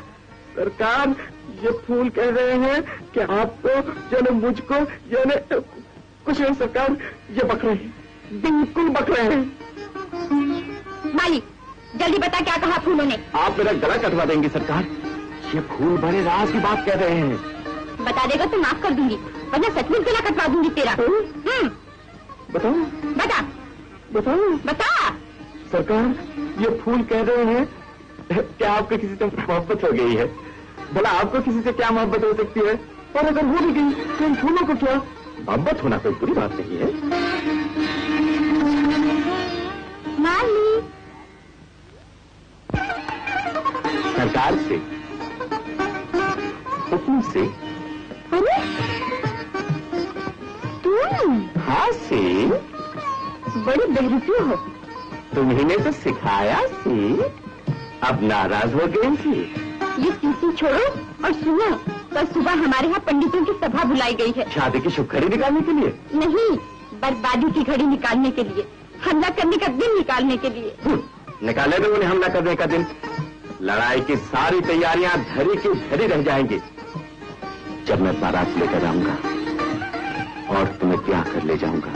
सरकार, ये फूल कह रहे हैं कि आपको यानी मुझको यानी कुछ नहीं सरकार, ये बक रहे हैं, बिल्कुल बक रहे हैं। मालिक, जल्दी बता क्या कहा फूलों ने? आप मेरा गला कटवा देंगे सरकार। ये फूल बड़े राज की बात कह रहे हैं। बता देगा तो माफ कर दूंगी, वरना सचमुच गला कटवा दूंगी तेरा। बताओ बता बताओ। बता। सरकार, ये फूल कह रहे हैं कि आपको किसी से मोहब्बत हो गई है। भला आपको किसी से क्या मोहब्बत हो सकती है? और अगर हो भी गई तो इन फूलों को क्या? मोहब्बत होना कोई बुरी बात नहीं है। माली, सरकार से, हुक्म से। अरे तुम? हाँ से। बड़ी बहरूपी हो। तुम्ही ने तो सिखाया सी, अब नाराज हो गई सी। ये सीसी छोड़ो और सुनो, कल सुबह हमारे यहाँ पंडितों की सभा बुलाई गई है। शादी की शुभ घड़ी निकालने के लिए? नहीं, बर्बादी की घड़ी निकालने के लिए, हमला करने का दिन निकालने के लिए। निकाले दो उन्हें हमला करने का दिन। लड़ाई की सारी तैयारियां धरी की धरी रह जाएंगी जब मैं बारात लेकर आऊंगा और तुम्हें क्या कर ले जाऊंगा।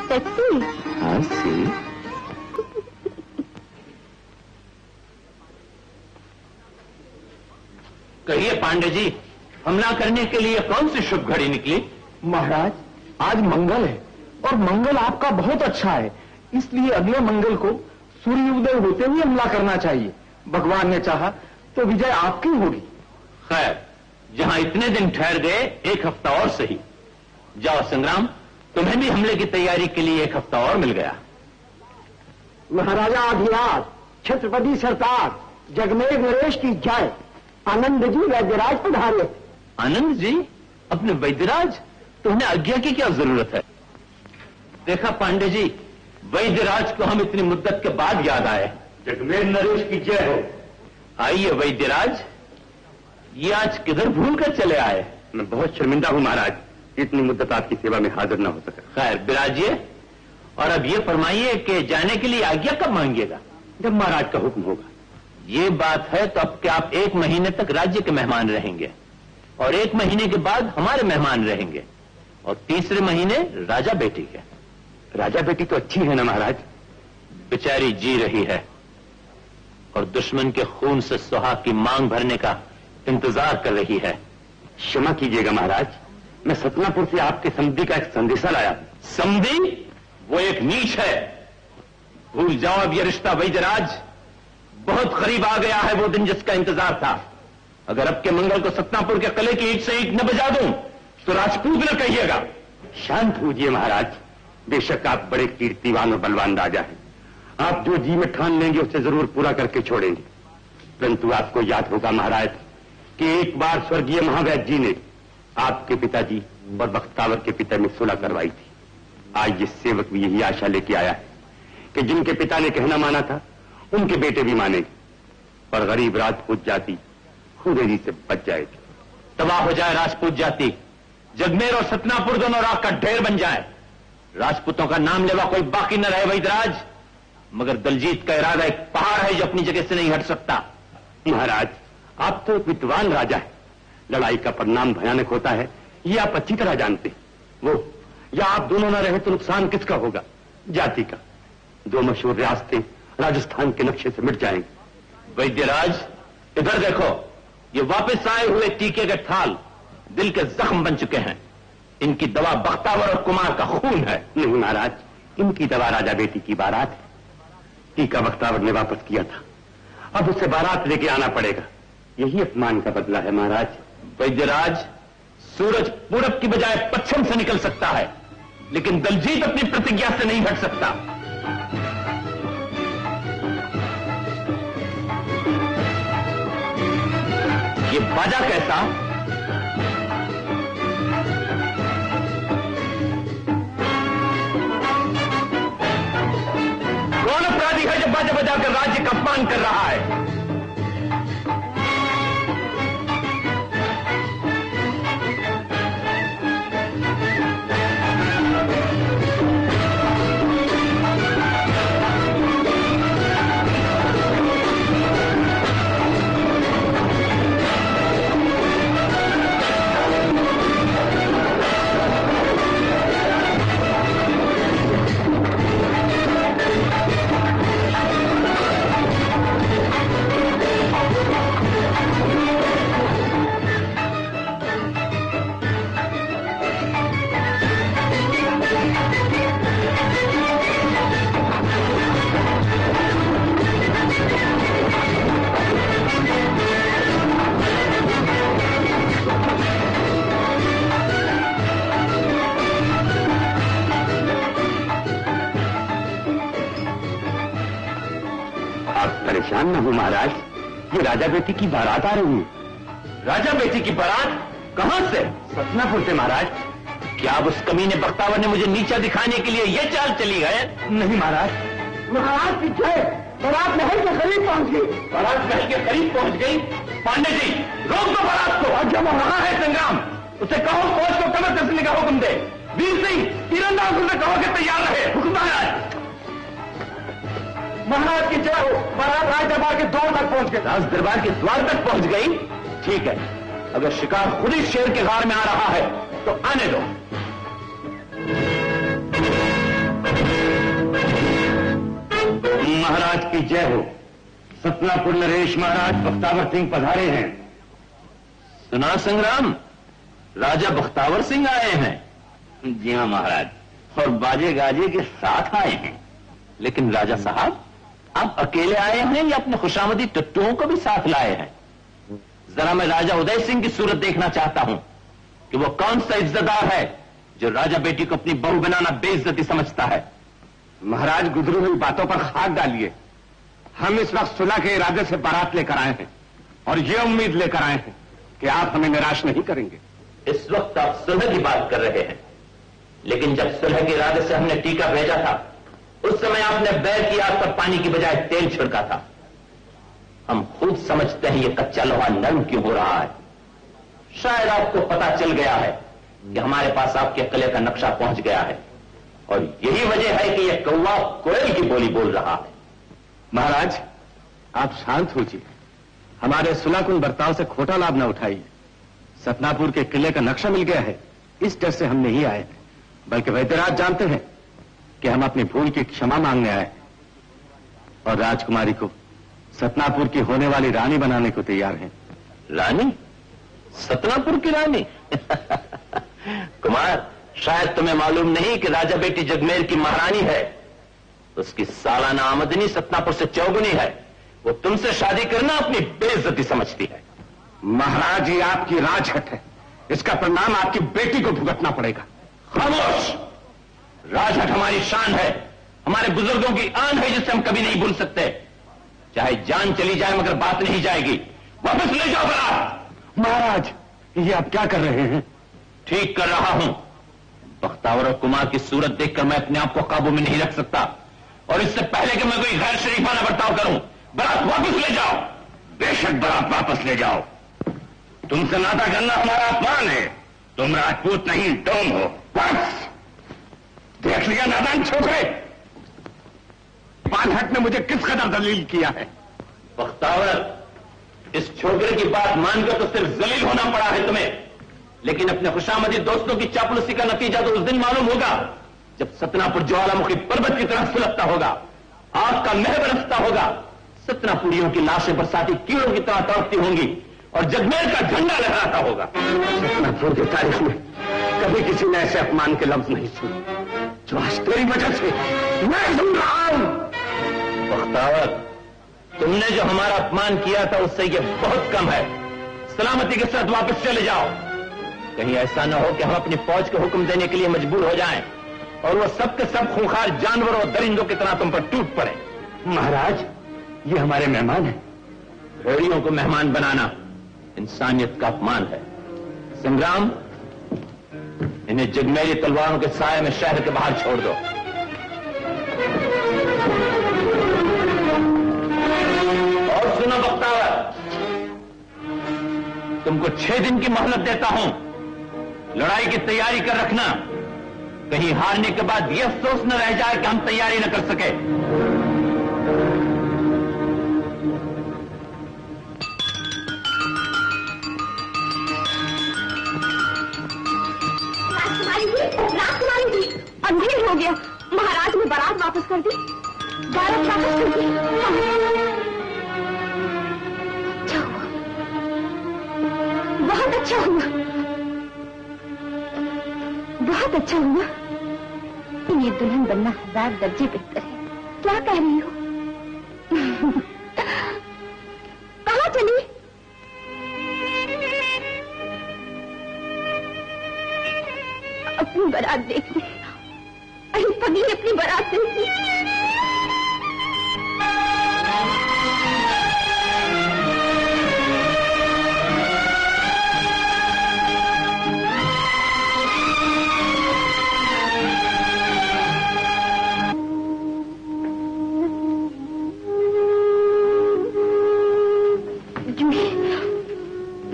सच्ची? हाँ सी। कहिए पांडे जी, हमला करने के लिए कौन सी शुभ घड़ी निकली? महाराज, आज मंगल है और मंगल आपका बहुत अच्छा है, इसलिए अगले मंगल को सूर्योदय होते हुए हमला करना चाहिए। भगवान ने चाहा तो विजय आपकी होगी। खैर, जहां इतने दिन ठहर गए, एक हफ्ता और सही। जाओ संग्राम, तुम्हें भी हमले की तैयारी के लिए 1 हफ्ता और मिल गया। महाराजा अधिराज, छत्रपति सरकार, जगमेर नरेश की जय। आनंद जी वैद्यराज पधारे। आनंद जी, अपने वैद्यराज, तुम्हें आज्ञा की क्या जरूरत है? देखा पांडे जी, वैद्यराज को हम इतनी मुद्दत के बाद याद आए। जगमेर नरेश की जय हो। आइए वैद्यराज, ये आज किधर भूल कर चले आए? मैं बहुत शर्मिंदा हूं महाराज, इतनी मुद्दत आपकी सेवा में हाजिर न हो सका। खैर बिराजिए, और अब ये फरमाइए कि जाने के लिए आज्ञा कब मांगिएगा? जब महाराज का हुक्म होगा। ये बात है तो अब क्या आप 1 महीने तक राज्य के मेहमान रहेंगे, और 1 महीने के बाद हमारे मेहमान रहेंगे, और 3रे महीने राजा बेटी के। राजा बेटी तो अच्छी है ना महाराज? बेचारी जी रही है और दुश्मन के खून से सुहाग की मांग भरने का इंतजार कर रही है। क्षमा कीजिएगा महाराज, मैं सतनापुर से आपके समधी का एक संदेशा लाया। समधी? वो एक नीच है, भूल जाओ अब ये रिश्ता वैद्यराज। बहुत करीब आ गया है वो दिन जिसका इंतजार था। अगर अब के मंगल को सतनापुर के किले की ईंट से ईंट न बजा दूं तो राजपूत न कहिएगा। शांत होइए महाराज, बेशक आप बड़े कीर्तिवान और बलवान राजा हैं, आप जो जी में ठान लेंगे उसे जरूर पूरा करके छोड़ेंगे। परंतु आपको याद होगा महाराज कि एक बार स्वर्गीय महावैद्य जी ने आपके पिताजी और बख्तावर के पिता में सुलह करवाई थी। आज ये सेवक भी यही आशा लेके आया है कि जिनके पिता ने कहना माना था उनके बेटे भी मानेंगे, और गरीब राजपूत जाति खुदेरी से बच जाएगी। तबाह हो जाए राजपूत जाति, जगमेर और सतनापुर दोनों राख का ढेर बन जाए, राजपूतों का नाम लेवा कोई बाकी न रहे वैद्यराज। मगर दलजीत का इरादा एक पहाड़ है जो अपनी जगह से नहीं हट सकता। महाराज, आप तो एक विद्वान राजा है, लड़ाई का परिणाम भयानक होता है ये आप अच्छी तरह जानते हैं। वो या आप दोनों न रहे तो नुकसान किसका होगा? जाति का। 2 मशहूर रियासतें राजस्थान के नक्शे से मिट जाएंगे। वैद्यराज इधर देखो, ये वापस आए हुए टीके के थाल दिल के जख्म बन चुके हैं। इनकी दवा बख्तावर और कुमार का खून है। नहीं महाराज, इनकी दवा राजा बेटी की बारात है। टीका बख्तावर ने वापस किया था, अब उसे बारात लेके आना पड़ेगा। यही अपमान का बदला है महाराज। वैद्यराज, सूरज पूरब की बजाय पश्चिम से निकल सकता है, लेकिन दलजीत अपनी प्रतिज्ञा से नहीं हट सकता। ये बाजा कैसा? कौन अपराधी है जो बाजा बजाकर राज्य का अपमान कर रहा है? परेशान न हो महाराज, ये राजा बेटी की बारात आ रही है। राजा बेटी की बारात? कहां से? सतनापुर से महाराज। क्या अब उस कमीने बख्तावर ने मुझे नीचा दिखाने के लिए ये चाल चली गए? नहीं महाराज। महाराज पीछे बारात महल के करीब पहुंच गई। बारात महल के करीब पहुंच गई? पांडे जी, रोक दो बारात को। और जब वहां है संग्राम, उसे कहो फौज को कमर कसने का हुक्म दे। वीर सिंह, तीरंदाज से कहो कि तैयार रहे। हुक्म महाराज। महाराज की जय हो। बारात राज दरबार के द्वार तक पहुंच गई। राज दरबार के द्वार तक पहुंच गई? ठीक है, अगर शिकार खुद ही शेर के गार में आ रहा है तो आने दो। महाराज की जय हो। सतनापुर नरेश महाराज बख्तावर सिंह पधारे हैं। सुना संग्राम, राजा बख्तावर सिंह आए हैं? जी हाँ महाराज, और बाजे गाजे के साथ आए हैं। लेकिन राजा साहब, आप अकेले आए हैं या अपने खुशामदी टट्टुओं को भी साथ लाए हैं? जरा मैं राजा उदय सिंह की सूरत देखना चाहता हूं कि वो कौन सा इज्जतदार है जो राजा बेटी को अपनी बहू बनाना बेइज्जती समझता है। महाराज, गुजरी हुई बातों पर खाक डालिए। हम इस वक्त सुलह के इरादे से बारात लेकर आए हैं और ये उम्मीद लेकर आए हैं कि आप हमें निराश नहीं करेंगे। इस वक्त आप सुलह की बात कर रहे हैं, लेकिन जब सुलह के इरादे से हमने टीका भेजा था, उस समय आपने बैर की आग पर पानी की बजाय तेल छिड़का था। हम खूब समझते हैं ये कच्चा लोहा नरम क्यों हो रहा है। शायद आपको पता चल गया है कि हमारे पास आपके किले का नक्शा पहुंच गया है, और यही वजह है कि यह कौवा कोयल की बोली बोल रहा है। महाराज, आप शांत होइए। हमारे सुलहकुन बर्ताव से खोटा लाभ न उठाइए। सतनापुर के किले का नक्शा मिल गया है, इस डर से हम नहीं आए, बल्कि वैद्यराज जानते हैं कि हम अपनी भूल की क्षमा मांगने आए और राजकुमारी को सतनापुर की होने वाली रानी बनाने को तैयार हैं। रानी? सतनापुर की रानी? कुमार, शायद तुम्हें मालूम नहीं कि राजा बेटी जगमेर की महारानी है। उसकी सालाना आमदनी सतनापुर से चौगुनी है। वो तुमसे शादी करना अपनी बेइज्जती समझती है। महाराज, ये आपकी राजहट है, इसका परिणाम आपकी बेटी को भुगतना पड़ेगा। खामोश! राजहट हमारी शान है, हमारे बुजुर्गों की आन है, जिसे हम कभी नहीं भूल सकते। चाहे जान चली जाए मगर बात नहीं जाएगी। वापस ले जाओ बारात। महाराज, ये आप क्या कर रहे हैं? ठीक कर रहा हूं। बख्तावर और कुमार की सूरत देखकर मैं अपने आप को काबू में नहीं रख सकता, और इससे पहले कि मैं कोई गैर शरीफाना बर्ताव करूं, बारात वापस ले जाओ। बेशक बारात वापस ले जाओ। तुमसे नाता करना हमारा अपमान है। तुम राजपूत नहीं, डोम हो। बस देख लिया नादान छोकरे, बालहट ने मुझे किस कदर दलील किया है। बख्तावर, इस छोकरे की बात मानकर तो सिर्फ जलील होना पड़ा है तुम्हें, लेकिन अपने खुशामदी दोस्तों की चापलूसी का नतीजा तो उस दिन मालूम होगा जब सतनापुर ज्वालामुखी पर्वत की तरफ सुलगता होगा, आग का मेह बरसता होगा, सतनापुरियों की लाशें बरसाती कीड़ों की तरह तड़पती होंगी और जगमेर का झंडा लहराता होगा। सतनापुर की तारीख में कभी किसी ने ऐसे अपमान के लफ्ज नहीं सुने जो आज तेरी वजह से मैं सुन रहा हूं। बख्तावर, तुमने जो हमारा अपमान किया था उससे ये बहुत कम है। सलामती के साथ वापस चले जाओ। कहीं ऐसा न हो कि हम अपनी फौज को हुक्म देने के लिए मजबूर हो जाएं और वो सब के सब खूंखार जानवरों और दरिंदों की तरह तुम पर टूट पड़े। महाराज, ये हमारे मेहमान हैं। भेड़ियों को मेहमान बनाना इंसानियत का अपमान है। संग्राम, इन्हें जगमेरी तलवारों के साए में शहर के बाहर छोड़ दो। और सुनो बख्तावर, तुमको 6 दिन की मोहलत देता हूं। लड़ाई की तैयारी कर रखना, कहीं हारने के बाद यह अफसोस न रह जाए कि हम तैयारी न कर सके। राजकुमारी जी, अंधेर हो गया। महाराज ने बारात वापस कर दी। बारात वापस कर दी। अच्छा हुआ, बहुत अच्छा हुआ, बहुत अच्छा हुआ। ये दुल्हन बनना 1000 दर्जे बेहतर है। क्या कह रही हो? कहाँ चली? अपनी बारात देखी। अरे पगली, अपनी बारात देखी।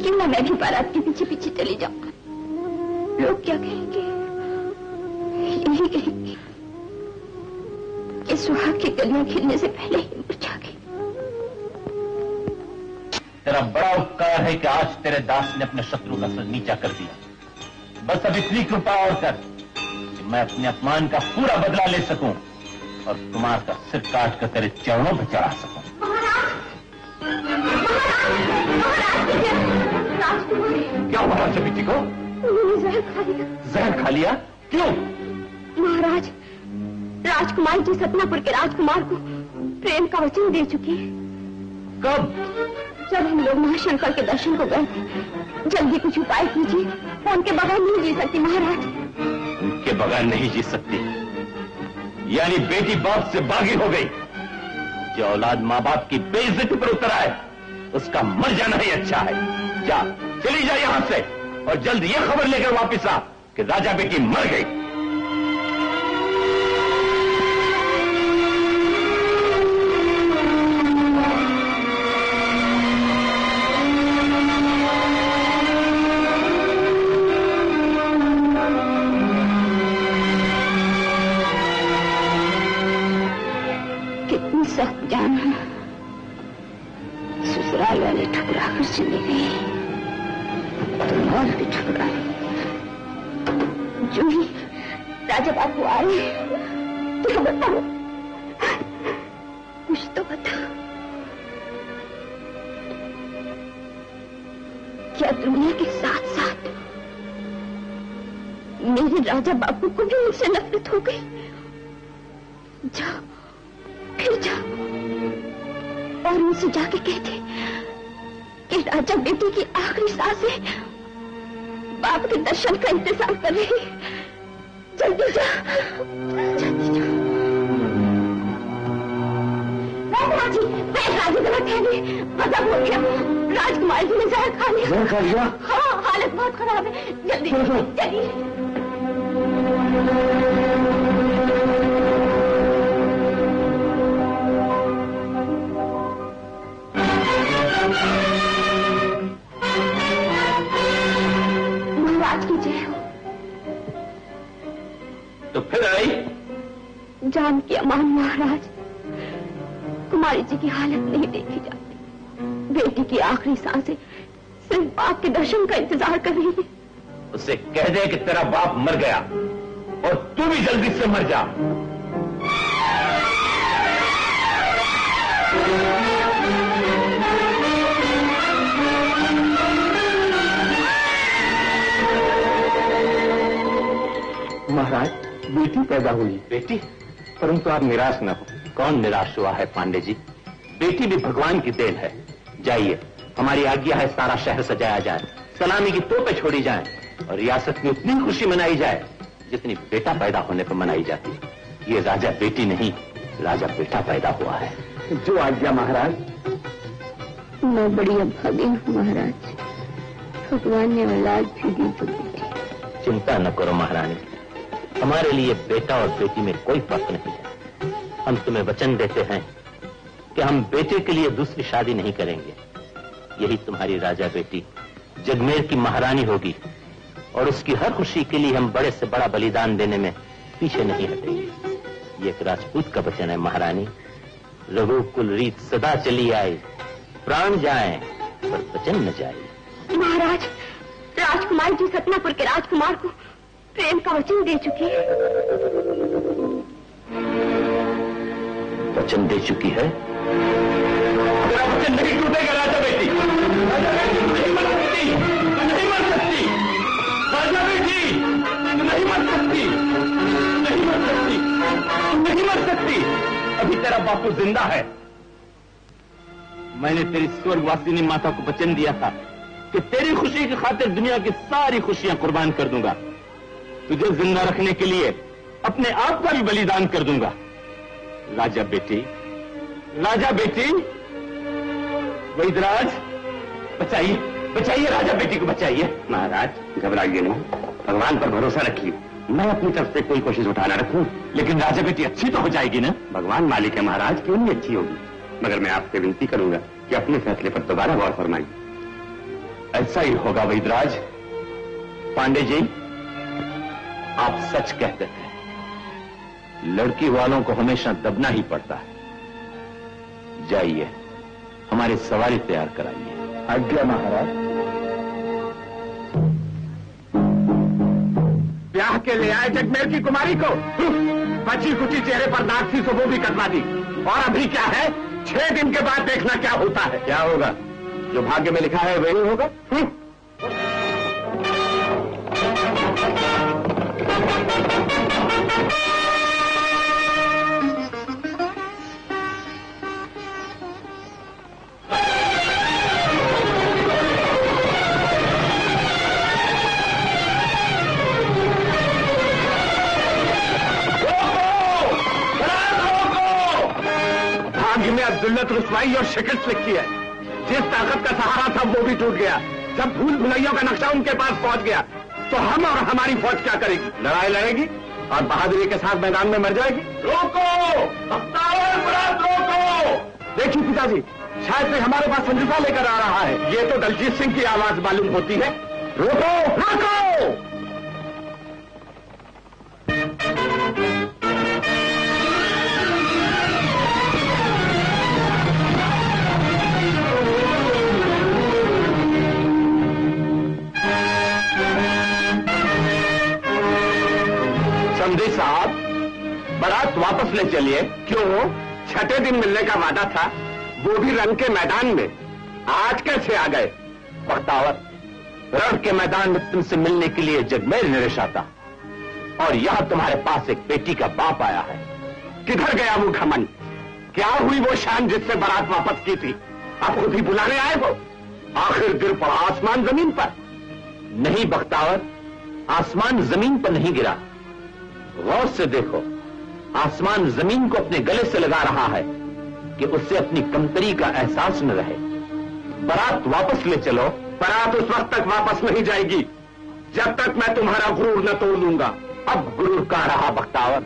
क्यों ना मैं भी बारात के पीछे पीछे चली जाऊं। लोग क्या कहेंगे? यही कहेंगे कि सुहाग की कलियां खिलने से पहले ही मुरझा गई। तेरा बड़ा उपकार है कि आज तेरे दास ने अपने शत्रु का सर नीचा कर दिया। बस अब इतनी कृपा और कर कि मैं अपने अपमान का पूरा बदला ले सकूं और कुमार का सिर काट कर तेरे चरणों पर चढ़ा सकूं। क्या हुआ राजा बेटी को? जहर खा लिया। जहर खा लिया? क्यों? महाराज, राजकुमारी जी सतनापुर के राजकुमार को प्रेम का वचन दे चुकी है। कब? जब हम लोग महाशंकर के दर्शन को गए थे। जल्दी कुछ उपाय कीजिए, वो उनके बगैर नहीं जी सकती महाराज। उनके बगैर नहीं जी सकती। यानी बेटी बाप से बागी हो गई। जो औलाद माँ बाप की बेइज्जती पर उतर आए उसका मर जाना ही अच्छा है। जा, चली जा यहां से और जल्द ये खबर लेकर वापस आ कि राजा बेटी मर गई। कितनी सख्त जान है, ससुराल वाले ठुकरा कर चली गई, तुम और भी ठुकराए। जो ही राजा बाबू आए तो बताओ, कुछ तो बताओ, क्या दुनिया के साथ साथ मेरे राजा बाबू को भी मुझसे नफरत हो गई? जाओ, फिर जाओ और उनसे जाके कहते कि राजा बेटी की आखिरी सांसें बाप के दर्शन का इंतजार कर रही है। जल्दी जा, जल्दी जा। महाराज जी, राजी गलत है नहीं, पता बोल गया, राजकुमार जी ने जहर खा लिया। जहर खा लिया? हाँ, हालत बहुत खराब है। जल्दी चलिए। महाराज की जय हो। तो फिर आई? जान की अमान महाराज, कुमारी जी की हालत नहीं देखी जाती। बेटी की आखिरी सांसें सिर्फ बाप के दर्शन का इंतजार कर रही है। उसे कह दे कि तेरा बाप मर गया और तू भी जल्दी से मर जा। महाराज, बेटी पैदा हुई। बेटी? परंतु आप निराश न हो। कौन निराश हुआ है पांडे जी? बेटी भी भगवान की देन है। जाइए, हमारी आज्ञा है सारा शहर सजाया जाए, सलामी की तोपें छोड़ी जाएं और रियासत में उतनी खुशी मनाई जाए जितनी बेटा पैदा होने पर मनाई जाती है। ये राजा बेटी नहीं, राजा बेटा पैदा हुआ है। जो आज्ञा महाराज। मैं बड़ी अभागी हूँ महाराज, भगवान ने औलाद भी दी तो बेटी। चिंता न करो महारानी, हमारे लिए बेटा और बेटी में कोई फर्क नहीं है। हम तुम्हें वचन देते हैं कि हम बेटे के लिए दूसरी शादी नहीं करेंगे। यही तुम्हारी राजा बेटी जगमेर की महारानी होगी और उसकी हर खुशी के लिए हम बड़े से बड़ा बलिदान देने में पीछे नहीं हटेंगे। ये एक राजपूत का वचन है महारानी। रघुकुल रीत सदा चली आए, प्राण जाए पर वचन न जाए। महाराज, राजकुमार जी सतनापुर के राजकुमार को प्रेम का वचन दे चुकी है। वचन दे चुकी है? तेरा वचन नहीं टूटेगा राजा बेटी। राजा बेटी नहीं मर सकती, नहीं मर सकती। राजा बेटी नहीं मर सकती, नहीं मर सकती, नहीं मर सकती। अभी तेरा बापू जिंदा है। मैंने तेरी स्वर्गवासिनी माता को वचन दिया था कि तेरी खुशी की खातिर दुनिया की सारी खुशियां कुर्बान कर दूंगा। तुझे जिंदा रखने के लिए अपने आप का भी बलिदान कर दूंगा। राजा बेटी, राजा बेटी, वैदराज, बचाइए, बचाइए राजा बेटी को बचाइए। महाराज घबराइए नहीं, भगवान पर भरोसा रखिए। मैं अपनी तरफ से कोई कोशिश उठाना रखूं, लेकिन राजा बेटी अच्छी तो हो जाएगी ना? भगवान मालिक है महाराज, क्यों नहीं अच्छी होगी। मगर मैं आपसे विनती करूंगा कि अपने फैसले पर दोबारा गौर फरमाइए। ऐसा ही होगा वैदराज। पांडे जी, आप सच कहते हैं, लड़की वालों को हमेशा दबना ही पड़ता है। जाइए, हमारी सवारी तैयार कराइए। आज्ञा महाराज। ब्याह के ले आए जगमेर की कुमारी को बची कुची चेहरे पर दाग थी तो वो भी कटवा दी। और अभी क्या है, 6 दिन के बाद देखना क्या होता है। क्या होगा? जो भाग्य में लिखा है वही होगा। जिंदगी में अब जिल्लत, रुसवाई और शिकस्त लिखी है। जिस ताकत का सहारा था वो भी टूट गया। जब भूल भुलैयों का नक्शा उनके पास पहुंच गया तो हम और हमारी फौज क्या करेगी? लड़ाई लड़ेगी और बहादुरी के साथ मैदान में मर जाएगी। रोको रोको! देखिए पिताजी, शायद कोई हमारे पास संदेशा लेकर आ रहा है। ये तो दलजीत सिंह की आवाज मालूम होती है। रोको रोको! समझे साहब, बारात वापस ले चलिए। क्यों? छठे दिन मिलने का वादा था, वो भी रण के मैदान में। आज कैसे आ गए? बख्तावर, रण के मैदान में तुमसे मिलने के लिए जगमेर नरेश आता, और यहां तुम्हारे पास एक बेटी का बाप आया है। किधर गया वो घमंड? क्या हुई वो शान जिससे बारात वापस की थी? आप खुद ही बुलाने आए हो? आखिर गिर पड़ा आसमान जमीन पर? नहीं बख्तावर, आसमान जमीन पर नहीं गिरा। गौर से देखो, आसमान जमीन को अपने गले से लगा रहा है कि उससे अपनी कमतरी का एहसास न रहे। बारात वापस ले चलो। बारात उस वक्त तक वापस नहीं जाएगी जब तक मैं तुम्हारा गुरूर न तोड़ लूंगा। अब गुरूर कहां रहा बख्तावर?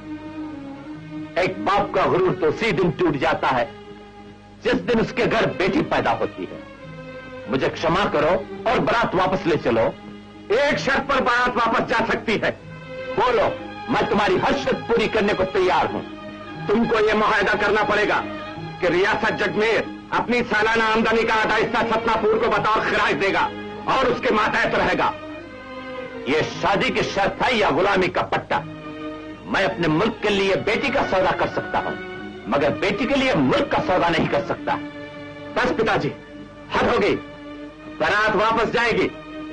एक बाप का गुरूर तो उसी दिन टूट जाता है जिस दिन उसके घर बेटी पैदा होती है। मुझे क्षमा करो और बारात वापस ले चलो। एक शर्त पर बारात वापस जा सकती है। बोलो, मैं तुम्हारी हर शर्त पूरी करने को तैयार हूं। तुमको यह मुआहदा करना पड़ेगा कि रियासत जगमेर अपनी सालाना आमदनी का आधा हिस्सा सतनापुर को बतौर खिराज देगा और उसके मातहत रहेगा। यह शादी की शर्त है या गुलामी का पट्टा? मैं अपने मुल्क के लिए बेटी का सौदा कर सकता हूं, मगर बेटी के लिए मुल्क का सौदा नहीं कर सकता। बस पिताजी, हद हो गई। बारात वापस जाएगी।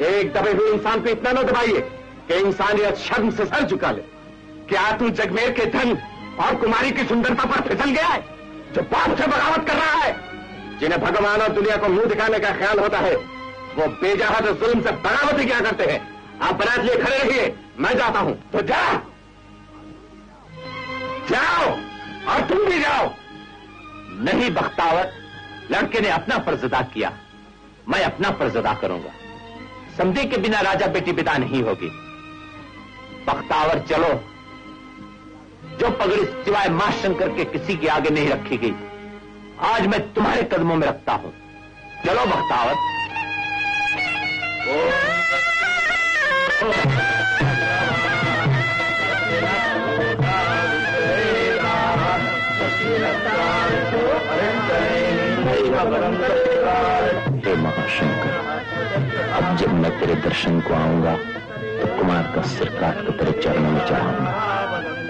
एक दबे हुए इंसान को इतना न दबाइए कि इंसानियत शर्म से सर झुका ले। क्या तू जगमेर के धन और कुमारी की सुंदरता पर फिसल गया है, जो बाप से बगावत कर रहा है? जिन्हें भगवान और दुनिया को मुंह दिखाने का ख्याल होता है, वो बेजहद और जुल्म से बगावत ही क्या करते हैं। आप बारात लिए खड़े रहिए, मैं जाता हूं। तो जाओ जाओ, और तुम भी जाओ। नहीं बख्तावर, लड़के ने अपना फर्ज अदा किया, मैं अपना फर्ज अदा करूंगा। समझे के बिना राजा बेटी विदा नहीं होगी। बख्तावर चलो, जो पगड़ी सिवाय मां शंकर के किसी के आगे नहीं रखी गई, आज मैं तुम्हारे कदमों में रखता हूं। चलो बख्तावर। हे महाशंकर, अब जब मैं तेरे दर्शन को आऊंगा तो कुमार का सिर काट कर तेरे चरणों में चढ़ाऊंगा,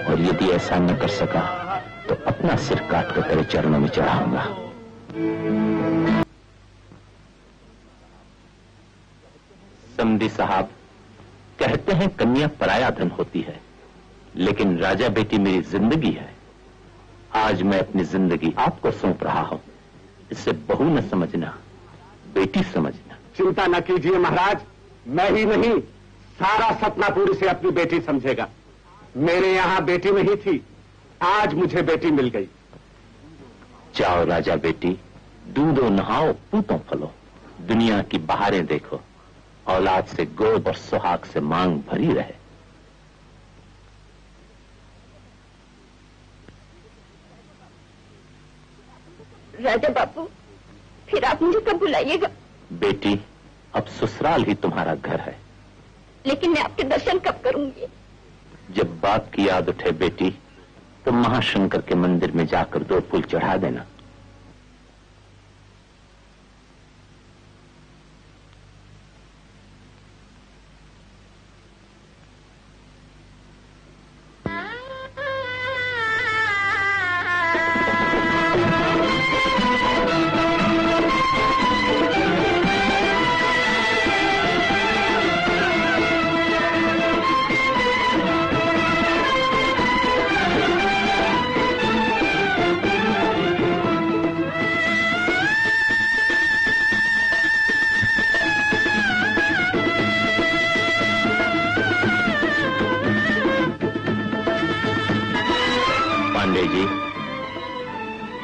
और यदि ऐसा न कर सका तो अपना सिर काट कर तेरे चरणों में चढ़ाऊंगा। समधी साहब, कहते हैं कन्या पराया धन होती है, लेकिन राजा बेटी मेरी जिंदगी है। आज मैं अपनी जिंदगी आपको सौंप रहा हूं। इसे बहू न समझना, बेटी समझना। चिंता न कीजिए महाराज, मैं ही नहीं, सारा सतनापुर इसे अपनी बेटी समझेगा। मेरे यहां बेटी नहीं थी, आज मुझे बेटी मिल गई। जाओ राजा बेटी, दूधो नहाओ, पूतो फलो, दुनिया की बहारें देखो, औलाद से गोद और सुहाग से मांग भरी रहे। राजा बापू, फिर आप मुझे कब बुलाइएगा? बेटी, अब ससुराल ही तुम्हारा घर है। लेकिन मैं आपके दर्शन कब करूंगी? जब बाप की याद उठे बेटी, तो महाशंकर के मंदिर में जाकर 2 फूल चढ़ा देना।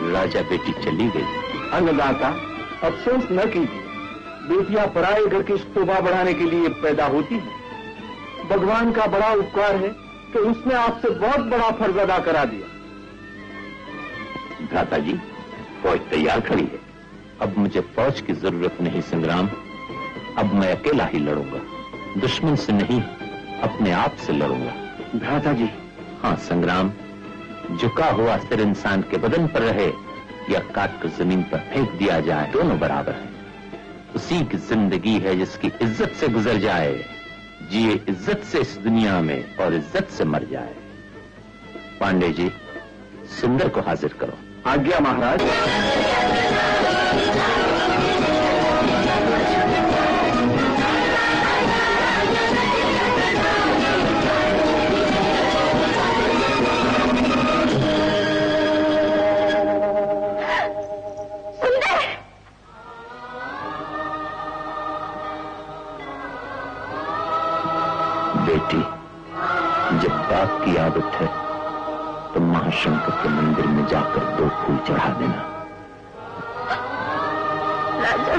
राजा बेटी चली गई। अन्नदाता, अफसोस न कीजिए, बेटियां पराए घर की शोभा बढ़ाने के लिए पैदा होती हैं। भगवान का बड़ा उपकार है कि उसने आपसे बहुत बड़ा फर्ज अदा करा दिया। भ्राता जी, फौज तैयार खड़ी है। अब मुझे फौज की जरूरत नहीं संग्राम, अब मैं अकेला ही लड़ूंगा, दुश्मन से नहीं अपने आप से लड़ूंगा। भ्राता जी। हाँ संग्राम, झुका हुआ सिर इंसान के बदन पर रहे या काट कर जमीन पर फेंक दिया जाए, दोनों बराबर है। उसी की जिंदगी है जिसकी इज्जत से गुजर जाए, जिए इज्जत से इस दुनिया में और इज्जत से मर जाए। पांडे जी, सुंदर को हाजिर करो। आज्ञा महाराज। बेटी, जब बाप की आदत है तो महाशंकर के मंदिर में जाकर 2 फूल चढ़ा देना। राजा